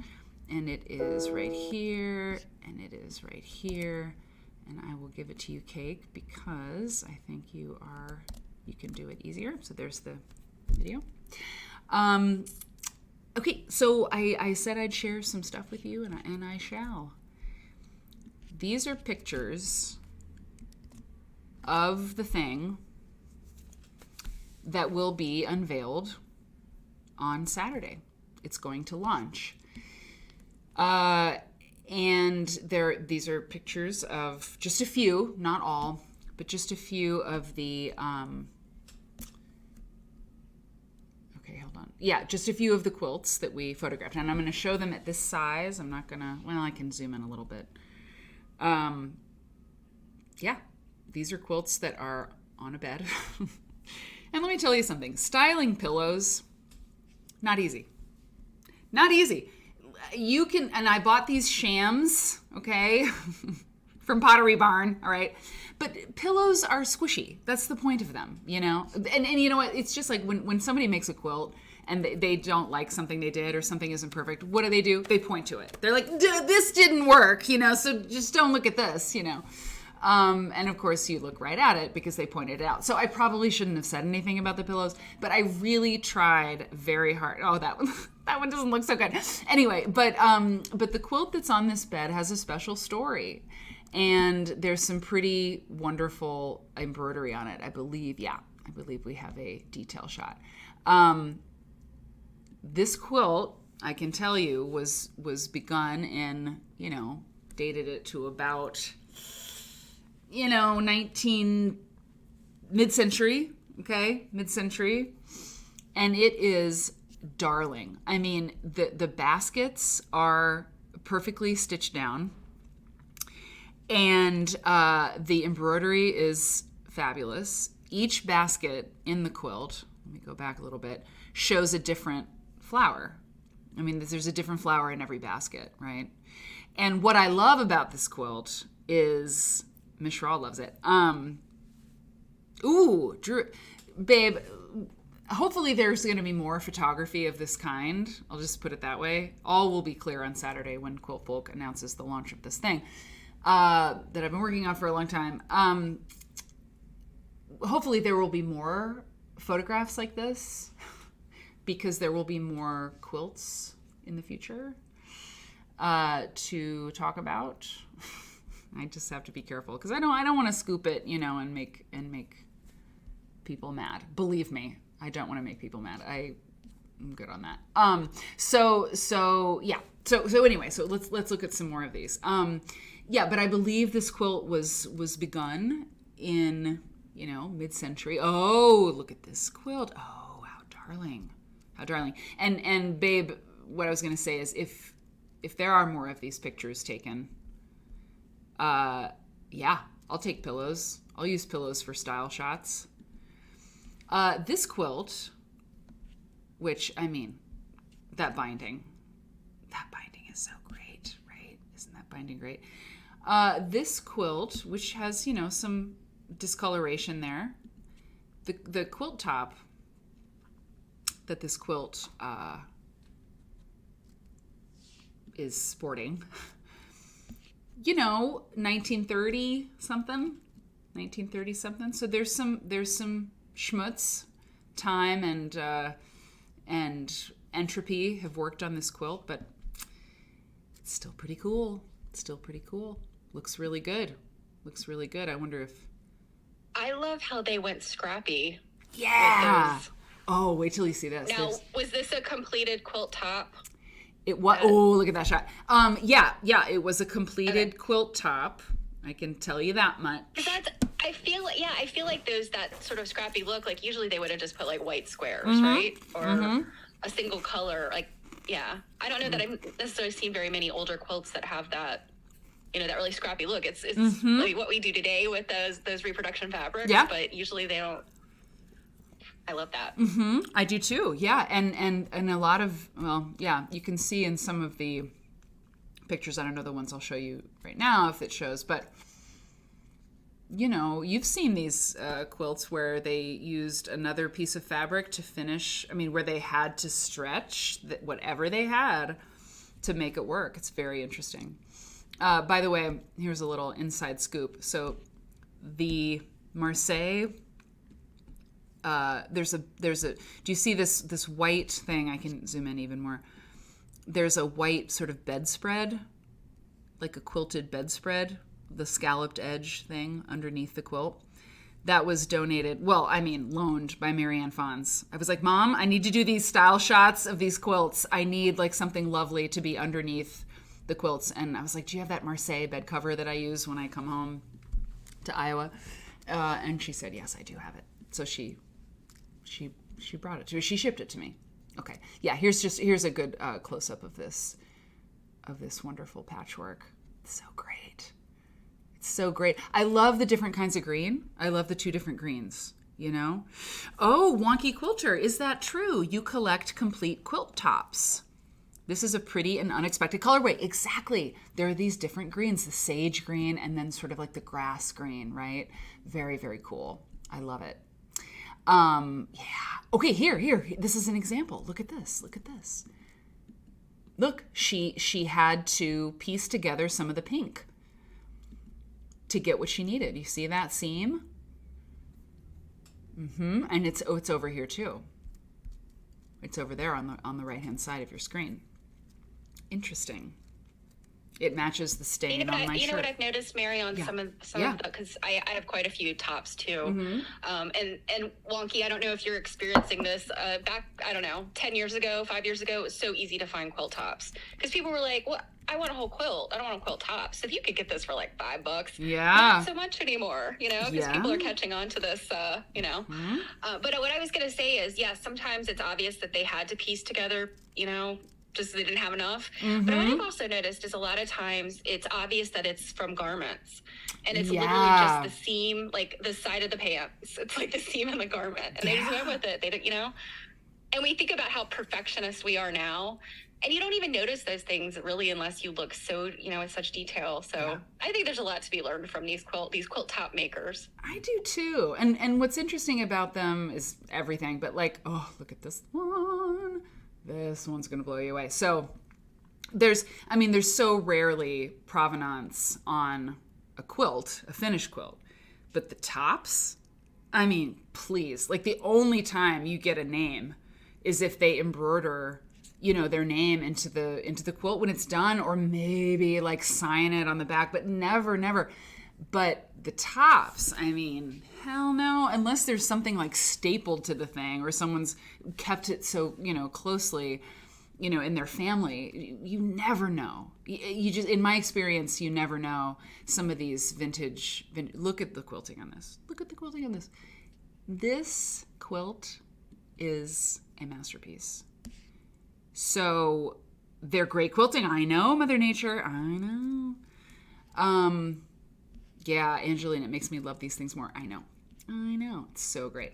And it is right here, and it is right here, And I will give it to you, Cake, because I think you can do it easier. So there's the video. Okay, so I said I'd share some stuff with you, and I shall. These are pictures of the thing that will be unveiled on Saturday. It's going to launch. And these are pictures of just a few, not all, but just a few of the, okay, hold on. Yeah, just a few of the quilts that we photographed. And I'm going to show them at this size. I'm not going to, well, I can zoom in a little bit. Yeah, these are quilts that are on a bed. And let me tell you something. Styling pillows, not easy. Not easy. You can, and I bought these shams, okay, from Pottery Barn, all right? But pillows are squishy. That's the point of them, you know? And you know what? It's just like when somebody makes a quilt and they don't like something they did or something isn't perfect, what do? They point to it. They're like, this didn't work, you know, so just don't look at this, you know? And of course you look right at it because they pointed it out. So I probably shouldn't have said anything about the pillows, but I really tried very hard. Oh, that one doesn't look so good. Anyway, but the quilt that's on this bed has a special story, and there's some pretty wonderful embroidery on it. I believe we have a detail shot. This quilt, I can tell you, was begun in, you know, dated it to about, you know, mid-century, okay? Mid-century. And it is darling. I mean, the baskets are perfectly stitched down. And the embroidery is fabulous. Each basket in the quilt, let me go back a little bit, shows a different flower. I mean, there's a different flower in every basket, right? And what I love about this quilt is... Miss Shaw loves it. Ooh, Drew, babe, hopefully there's going to be more photography of this kind. I'll just put it that way. All will be clear on Saturday when Quilt Folk announces the launch of this thing that I've been working on for a long time. Hopefully there will be more photographs like this because there will be more quilts in the future to talk about. I just have to be careful because I don't want to scoop it, you know, and make people mad. Believe me, I don't want to make people mad. I'm good on that. So anyway, so let's look at some more of these. Yeah, but I believe this quilt was begun in, you know, mid-century. Oh, look at this quilt. Oh, how darling. And babe, what I was going to say is if there are more of these pictures taken, yeah, I'll take pillows. I'll use pillows for style shots. This quilt, which, I mean, that binding is so great, right? Isn't that binding great? This quilt, which has, you know, some discoloration there. The quilt top that this quilt, is sporting, you know, 1930 something. So there's some schmutz, time and entropy have worked on this quilt, but it's still pretty cool. Looks really good. I wonder if... I love how they went scrappy. Yeah. Oh, wait till you see this. Now, was this a completed quilt top? It was. Oh, look at that shot. Yeah, it was a completed quilt top. I can tell you that much. I feel like there's that sort of scrappy look. Like usually they would have just put like white squares, right? Or a single color. Like, yeah. I don't know that I've necessarily seen very many older quilts that have that, you know, that really scrappy look. It's like what we do today with those reproduction fabrics. Yeah. But usually they don't. I love that. I do too. Yeah, and a lot of, well, yeah, you can see in some of the pictures. I don't know the ones I'll show you right now if it shows, but you know, you've seen these quilts where they used another piece of fabric to finish. I mean, where they had to stretch whatever they had to make it work. It's very interesting. By the way, here's a little inside scoop. So the Marseille, there's a, do you see this white thing? I can zoom in even more. There's a white sort of bedspread, like a quilted bedspread, the scalloped edge thing underneath the quilt. That was donated, loaned by Marianne Fons. I was like, Mom, I need to do these style shots of these quilts. I need like something lovely to be underneath the quilts. And I was like, do you have that Marseille bed cover that I use when I come home to Iowa? And she said, yes, I do have it. So she brought it to me. She shipped it to me. Okay. Yeah, here's a good close-up of this wonderful patchwork. It's so great. It's so great. I love the different kinds of green. I love the 2 different greens, you know? Oh, Wonky Quilter, is that true? You collect complete quilt tops. This is a pretty and unexpected colorway. Exactly. There are these different greens, the sage green and then sort of like the grass green, right? Very, very cool. I love it. Yeah. Okay, here. This is an example. Look at this. Look, she had to piece together some of the pink to get what she needed. You see that seam? And it's over here too. It's over there on the right-hand side of your screen. Interesting. It matches the stain on my shirt. You know what I've noticed, Mary, on some of the, because I have quite a few tops too. And Wonky, I don't know if you're experiencing this. Back, I don't know, 10 years ago, 5 years ago, it was so easy to find quilt tops because people were like, well, I want a whole quilt. I don't want a quilt top. So if you could get this for like $5, not so much anymore, you know, because people are catching on to this, you know. But what I was going to say is, yes, sometimes it's obvious that they had to piece together, you know, just they didn't have enough. But what I've also noticed is a lot of times it's obvious that it's from garments. And it's literally just the seam, like the side of the pants. It's like the seam in the garment. And they just went with it. They don't, you know. And we think about how perfectionist we are now. And you don't even notice those things really unless you look so, you know, in such detail. So I think there's a lot to be learned from these quilt top makers. I do too. And what's interesting about them is everything. But like, oh, look at this one. This one's going to blow you away. So there's so rarely provenance on a quilt, a finished quilt. But the tops, I mean, please. Like the only time you get a name is if they embroider, you know, their name into the quilt when it's done, or maybe like sign it on the back, but never. But the tops, I mean, hell no, unless there's something like stapled to the thing or someone's kept it so, you know, closely, you know, in their family, you never know. You just, in my experience, you never know some of these vintage, look at the quilting on this. This quilt is a masterpiece. So they're great quilting. I know, Mother Nature. I know. Yeah, Angeline, it makes me love these things more. I know. It's so great.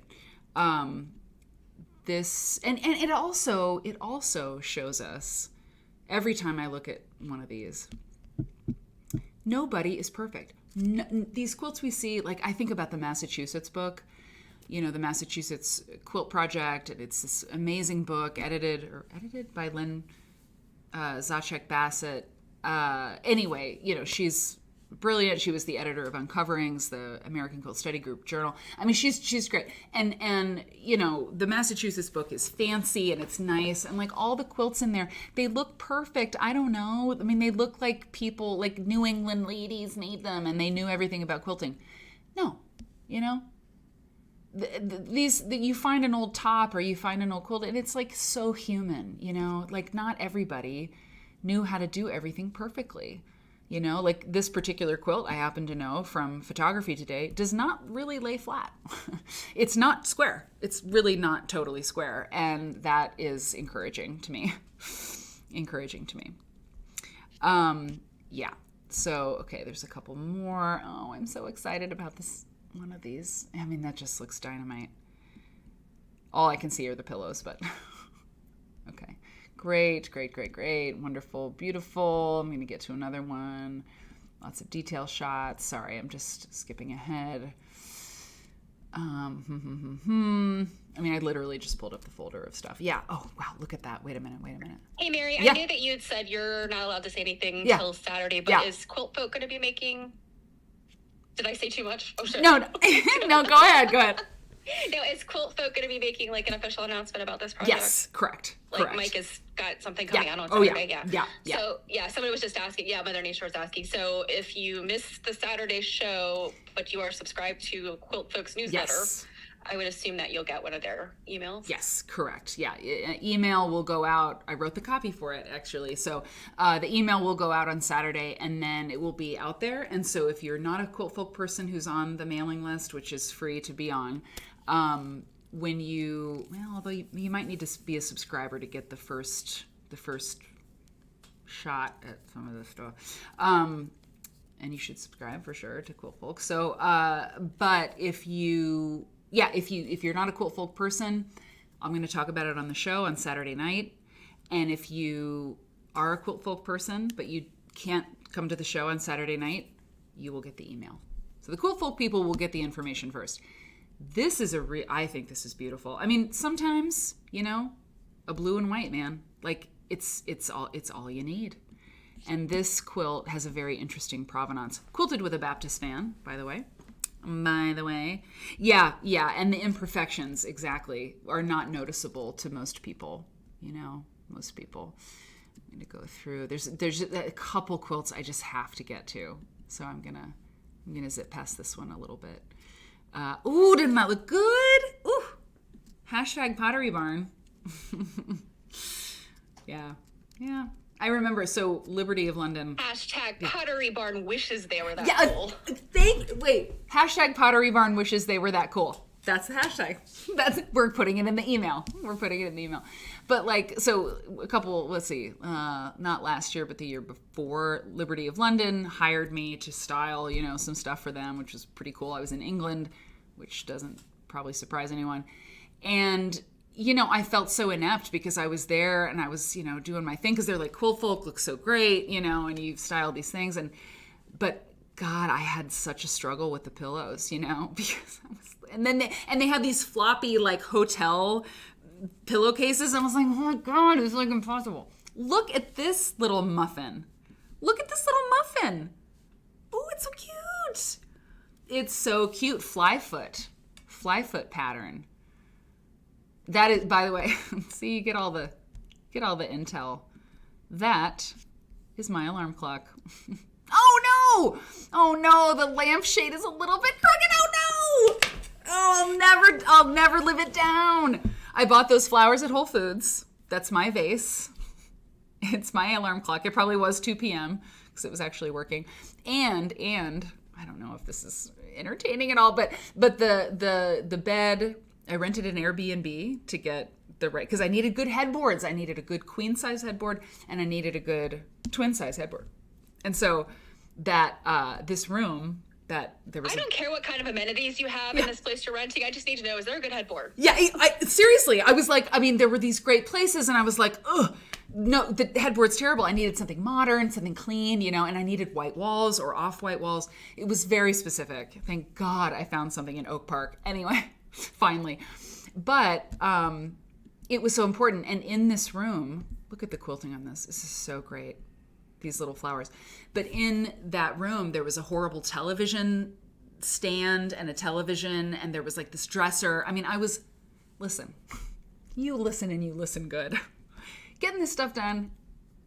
This and it also shows us every time I look at one of these, nobody is perfect. These quilts we see, like I think about the Massachusetts book, you know, the Massachusetts Quilt Project, and it's this amazing book edited by Lynn Zaczek Bassett. Anyway, you know, she's brilliant. She was the editor of Uncoverings, the American Quilt Study Group journal. I mean, she's great. And you know, the Massachusetts book is fancy and it's nice, and like all the quilts in there, they look perfect. I don't know. I mean, they look like people, like New England ladies made them and they knew everything about quilting. No, you know, you find an old top or you find an old quilt and it's like so human, you know, like not everybody knew how to do everything perfectly. You know, like this particular quilt, I happen to know from photography today, does not really lay flat. It's not square. It's really not totally square. And that is encouraging to me. Yeah. So, okay, there's a couple more. Oh, I'm so excited about this one of these. I mean, that just looks dynamite. All I can see are the pillows, but okay. Great. Wonderful, beautiful. I'm going to get to another one. Lots of detail shots. Sorry, I'm just skipping ahead. I mean, I literally just pulled up the folder of stuff. Yeah. Oh, wow. Look at that. Wait a minute. Hey, Mary, Yeah. I knew that you had said you're not allowed to say anything Yeah. till Saturday, but Yeah. is Quilt Folk going to be making... Did I say too much? Oh, shit. No. No, go ahead. No, is Quilt Folk going to be making like an official announcement about this project? Yes, correct. Like Mike has got something coming out on Oh, Saturday. yeah. So somebody was just asking. Yeah, Mother Nature was asking. So if you missed the Saturday show, but you are subscribed to Quilt Folk's newsletter, Yes. I would assume that you'll get one of their emails. Yes, correct. Yeah, email will go out. I wrote the copy for it, actually. So the email will go out on Saturday, and then it will be out there. And so if you're not a Quilt Folk person who's on the mailing list, which is free to be on, although you might need to be a subscriber to get the first shot at some of this stuff. And you should subscribe for sure to Quilt Folk. So, but if you're not a Quilt Folk person, I'm going to talk about it on the show on Saturday night. And if you are a Quilt Folk person, but you can't come to the show on Saturday night, you will get the email. So the Quilt Folk people will get the information first. This is I think this is beautiful. I mean, sometimes, a blue and white, man, like it's all you need. And this quilt has a very interesting provenance. Quilted with a Baptist fan, by the way. Yeah, and the imperfections, exactly, are not noticeable to most people, most people. I'm going to go through. There's a couple quilts I just have to get to. So I'm going to zip past this one a little bit. Ooh, didn't that look good? Ooh, #Pottery Barn. Yeah. I remember, so Liberty of London. #Pottery Barn wishes they were that cool. #Pottery Barn wishes they were that cool. That's the hashtag. We're putting it in the email. But so a couple, let's see, not last year, but the year before, Liberty of London hired me to style, some stuff for them, which was pretty cool. I was in England, which doesn't probably surprise anyone. And I felt so inept because I was there and I was, doing my thing because they're like, Quilt Folk looks so great, and you've styled these things. But God, I had such a struggle with the pillows, because they had these floppy hotel pillowcases. And I was like, oh my God, it's impossible. Look at this little muffin. Ooh, it's so cute. It's so cute. Fly foot pattern. That is, by the way, see, you get all the intel. That is my alarm clock. Oh no, the lampshade is a little bit crooked. Oh no! Oh, I'll never live it down. I bought those flowers at Whole Foods. That's my vase. It's my alarm clock. It probably was 2 p.m. because it was actually working. And I don't know if this is entertaining at all, but the bed, I rented an Airbnb to get the right, because I needed good headboards. I needed a good queen size headboard and I needed a good twin size headboard. And so that this room that there was. I don't care what kind of amenities you have in this place you're renting. I just need to know, is there a good headboard? Yeah, seriously, I was like, there were these great places and I was like, ugh, no, the headboard's terrible. I needed something modern, something clean, and I needed white walls or off-white walls. It was very specific. Thank God I found something in Oak Park. Anyway, finally. But it was so important. And in this room, look at the quilting on this. This is so great. These little flowers. But in that room, there was a horrible television stand and a television, and there was this dresser. Listen, you listen and you listen good. Getting this stuff done,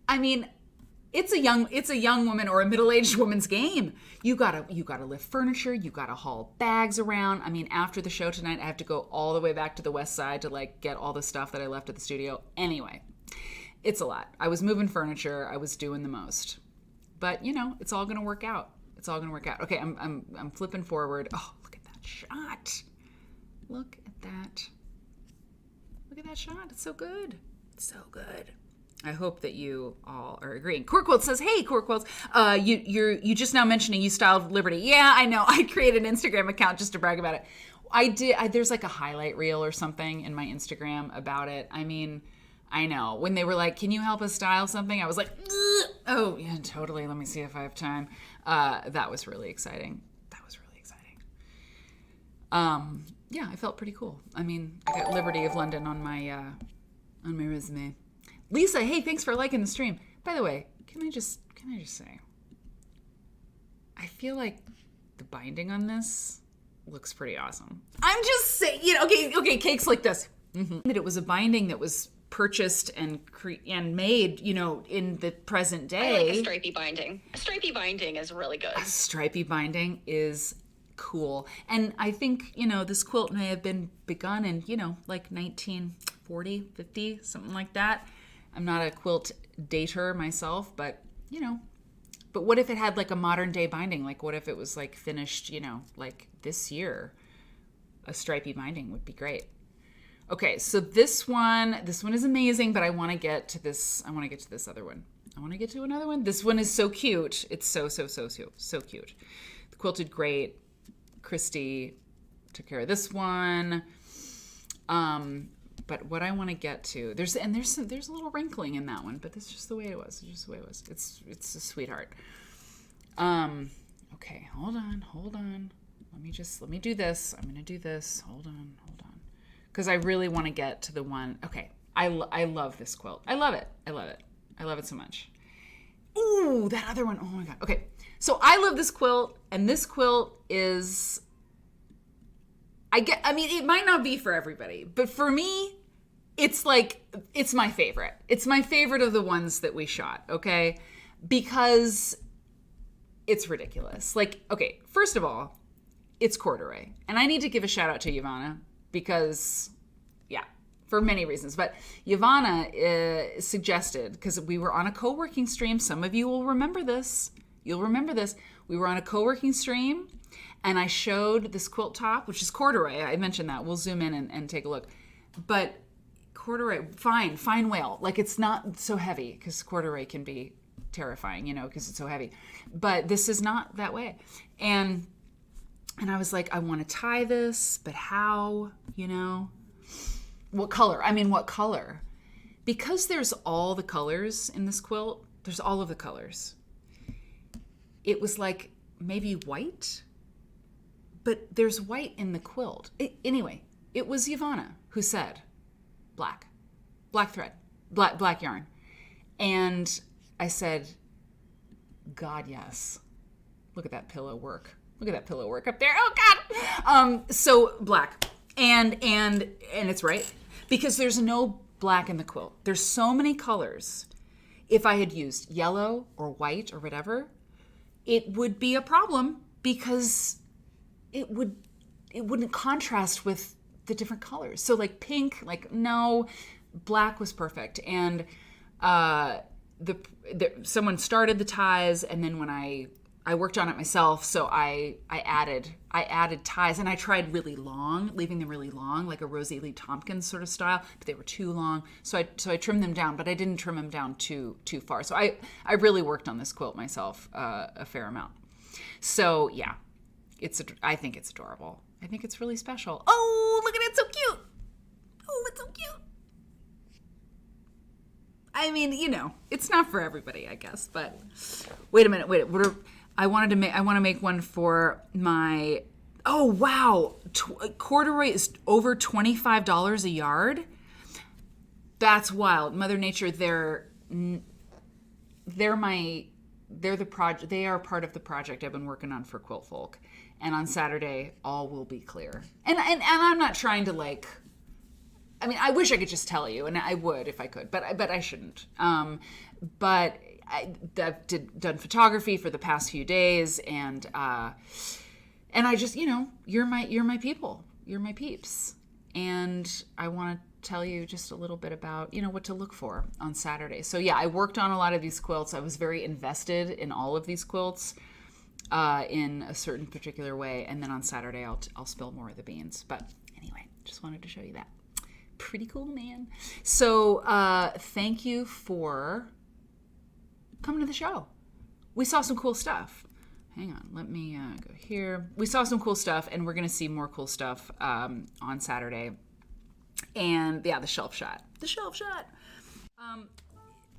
it's a young woman or a middle-aged woman's game. You gotta lift furniture, you gotta haul bags around. After the show tonight, I have to go all the way back to the west side to get all the stuff that I left at the studio. Anyway, it's a lot. I was moving furniture, I was doing the most. But it's all gonna work out. Okay, I'm flipping forward. Oh, look at that shot. Look at that shot. It's so good. I hope that you all are agreeing. Core Quilts says, hey, Core Quilts, you just now mentioning you styled Liberty. Yeah, I know. I created an Instagram account just to brag about it. I did. There's a highlight reel or something in my Instagram about it. I know. When they were like, can you help us style something? I was like, ugh. Oh, yeah, totally. Let me see if I have time. That was really exciting. Yeah, I felt pretty cool. I mean, I got Liberty of London on my resume. Lisa, hey, thanks for liking the stream. By the way, can I just say, I feel like the binding on this looks pretty awesome. I'm just saying, okay, cakes like this. That it was a binding that was purchased and made, in the present day. I like a stripy binding. A stripy binding is really good. A stripy binding is cool. And I think, this quilt may have been begun in, like 1940, 50, something like that. I'm not a quilt dater myself, but, but what if it had like a modern day binding? Like what if it was like finished, like this year? A stripy binding would be great. Okay, so this one is amazing, but I want to get to this other one. I want to get to another one. This one is so cute. It's so cute. The quilt did great. Christy took care of this one. But what I want to get to, there's a little wrinkling in that one, but that's just the way it was. It's a sweetheart. Okay, hold on. Let me do this. I'm gonna do this. Hold on. Because I really want to get to the one. Okay, I love this quilt. I love it. I love it so much. Ooh, that other one. Oh my God. Okay, so I love this quilt, and this quilt is. It might not be for everybody, but for me, it's my favorite. It's my favorite of the ones that we shot. Okay, because it's ridiculous. Like, okay, first of all, it's corduroy, and I need to give a shout out to Ivana. Because, for many reasons. But Ivana suggested, because we were on a co-working stream. Some of you will remember this. You'll remember this. We were on a co-working stream, and I showed this quilt top, which is corduroy. I mentioned that. We'll zoom in and take a look. But corduroy, fine whale. Like, it's not so heavy, because corduroy can be terrifying, because it's so heavy. But this is not that way. And I was like, I want to tie this, but how, What color? Because there's all the colors in this quilt, there's all of the colors. It was like maybe white, but there's white in the quilt. Anyway, it was Ivana who said black thread, black yarn. And I said, God, yes. Look at that pillow work. Look at that pillow work up there. Oh God. So black. And it's right. Because there's no black in the quilt. There's so many colors. If I had used yellow or white or whatever, it would be a problem because it wouldn't contrast with the different colors. So like pink, no, black was perfect. And someone started the ties, and then when I worked on it myself, so I added ties, and I tried really long, leaving them really long, like a Rosie Lee Tompkins sort of style, but they were too long. So I trimmed them down, but I didn't trim them down too far. So I really worked on this quilt myself a fair amount. So yeah, I think it's adorable. I think it's really special. Oh, look at it, so cute. Oh, it's so cute. I mean, it's not for everybody, I guess. But wait a minute. I want to make one for my. Oh wow, corduroy is over $25 a yard. That's wild. Mother Nature, they're the project. They are part of the project I've been working on for Quilt Folk. And on Saturday, all will be clear. And I'm not trying to I wish I could just tell you, and I would if I could, but I shouldn't. But I've done photography for the past few days, and I just, you're my people, you're my peeps, and I want to tell you just a little bit about, what to look for on Saturday. So yeah, I worked on a lot of these quilts. I was very invested in all of these quilts in a certain particular way, and then on Saturday I'll spill more of the beans. But anyway, just wanted to show you that. Pretty cool, man. So thank you for coming to the show. We saw some cool stuff. Hang on, let me go here. We saw some cool stuff, and we're going to see more cool stuff on Saturday. And yeah, the shelf shot.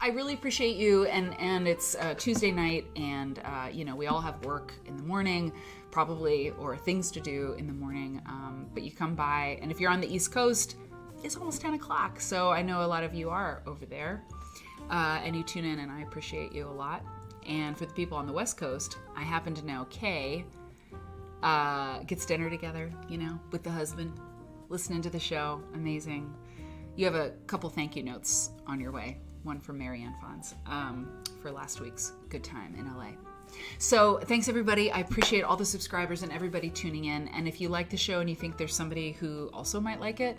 I really appreciate you, and it's Tuesday night, and we all have work in the morning, probably, or things to do in the morning, but you come by, and if you're on the East Coast, it's almost 10 o'clock, so I know a lot of you are over there, and you tune in, and I appreciate you a lot. And for the people on the West Coast, I happen to know Kay gets dinner together, with the husband, listening to the show. Amazing. You have a couple thank you notes on your way. One from Marianne Fons for last week's good time in LA. So thanks, everybody. I appreciate all the subscribers and everybody tuning in. And if you like the show and you think there's somebody who also might like it,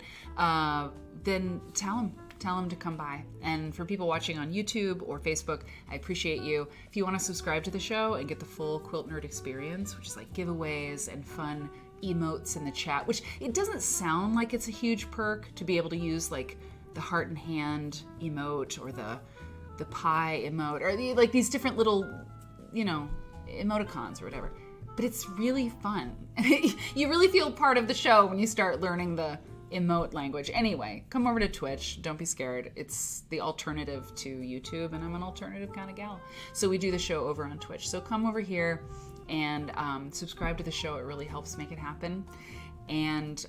then tell them to come by. And for people watching on YouTube or Facebook, I appreciate you. If you want to subscribe to the show and get the full Quilt Nerd experience, which is like giveaways and fun emotes in the chat, which it doesn't sound like it's a huge perk to be able to use like the heart and hand emote or the pie emote or like these different little, emoticons or whatever. But it's really fun. You really feel part of the show when you start learning the emote language. Anyway, come over to Twitch. Don't be scared. It's the alternative to YouTube, and I'm an alternative kind of gal. So we do the show over on Twitch. So come over here and subscribe to the show. It really helps make it happen. And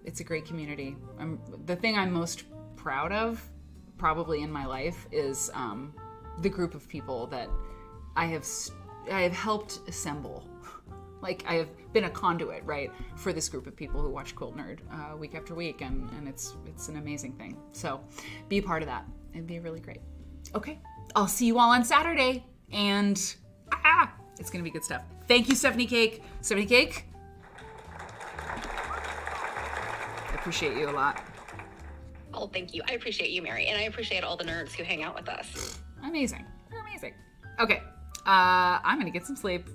it's a great community. The thing I'm most proud of, probably in my life, is the group of people that I have helped assemble. Like, I have been a conduit, right, for this group of people who watch Quilt Nerd week after week, and it's an amazing thing. So be a part of that. It'd be really great. Okay, I'll see you all on Saturday, and it's gonna be good stuff. Thank you, Stephanie Cake. Stephanie Cake, I appreciate you a lot. Oh, thank you. I appreciate you, Mary, and I appreciate all the nerds who hang out with us. Amazing. You're amazing. Okay, I'm gonna get some sleep.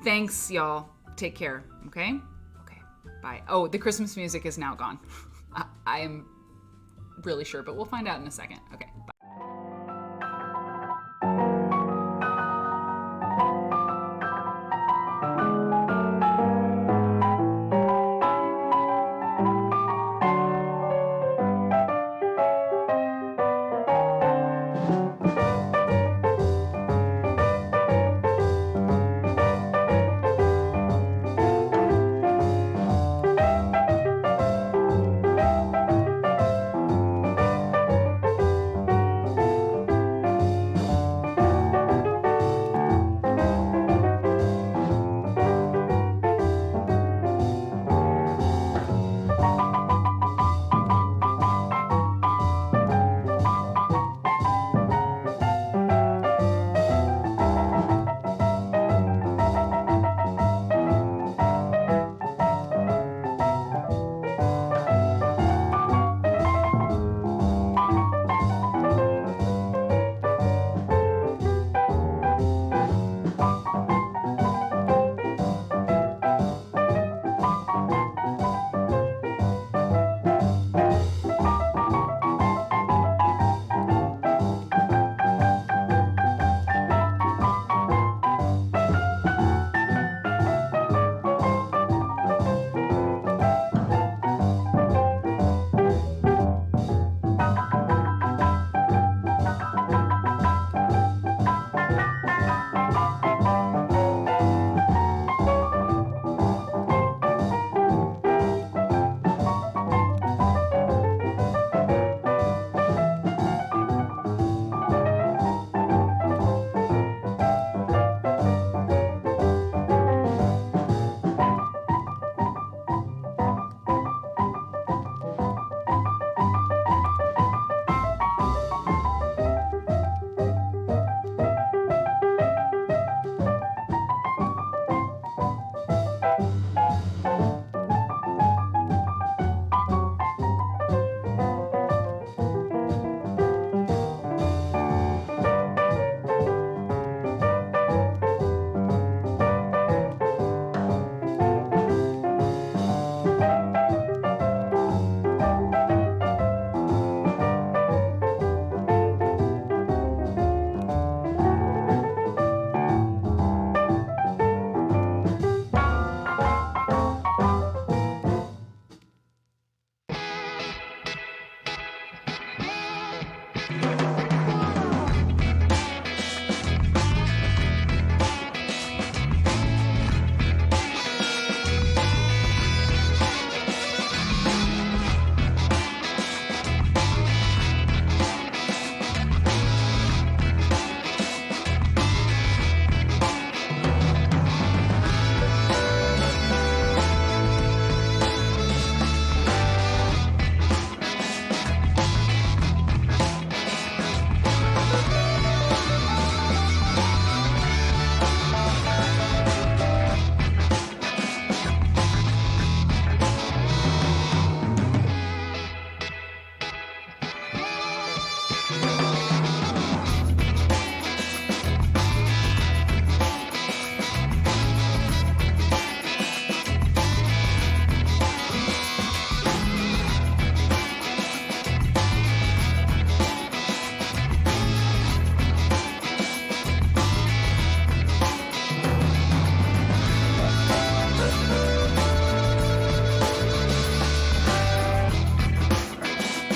Thanks, y'all. Take care, okay? Okay, bye. Oh, the Christmas music is now gone. I am really sure, but we'll find out in a second. Okay.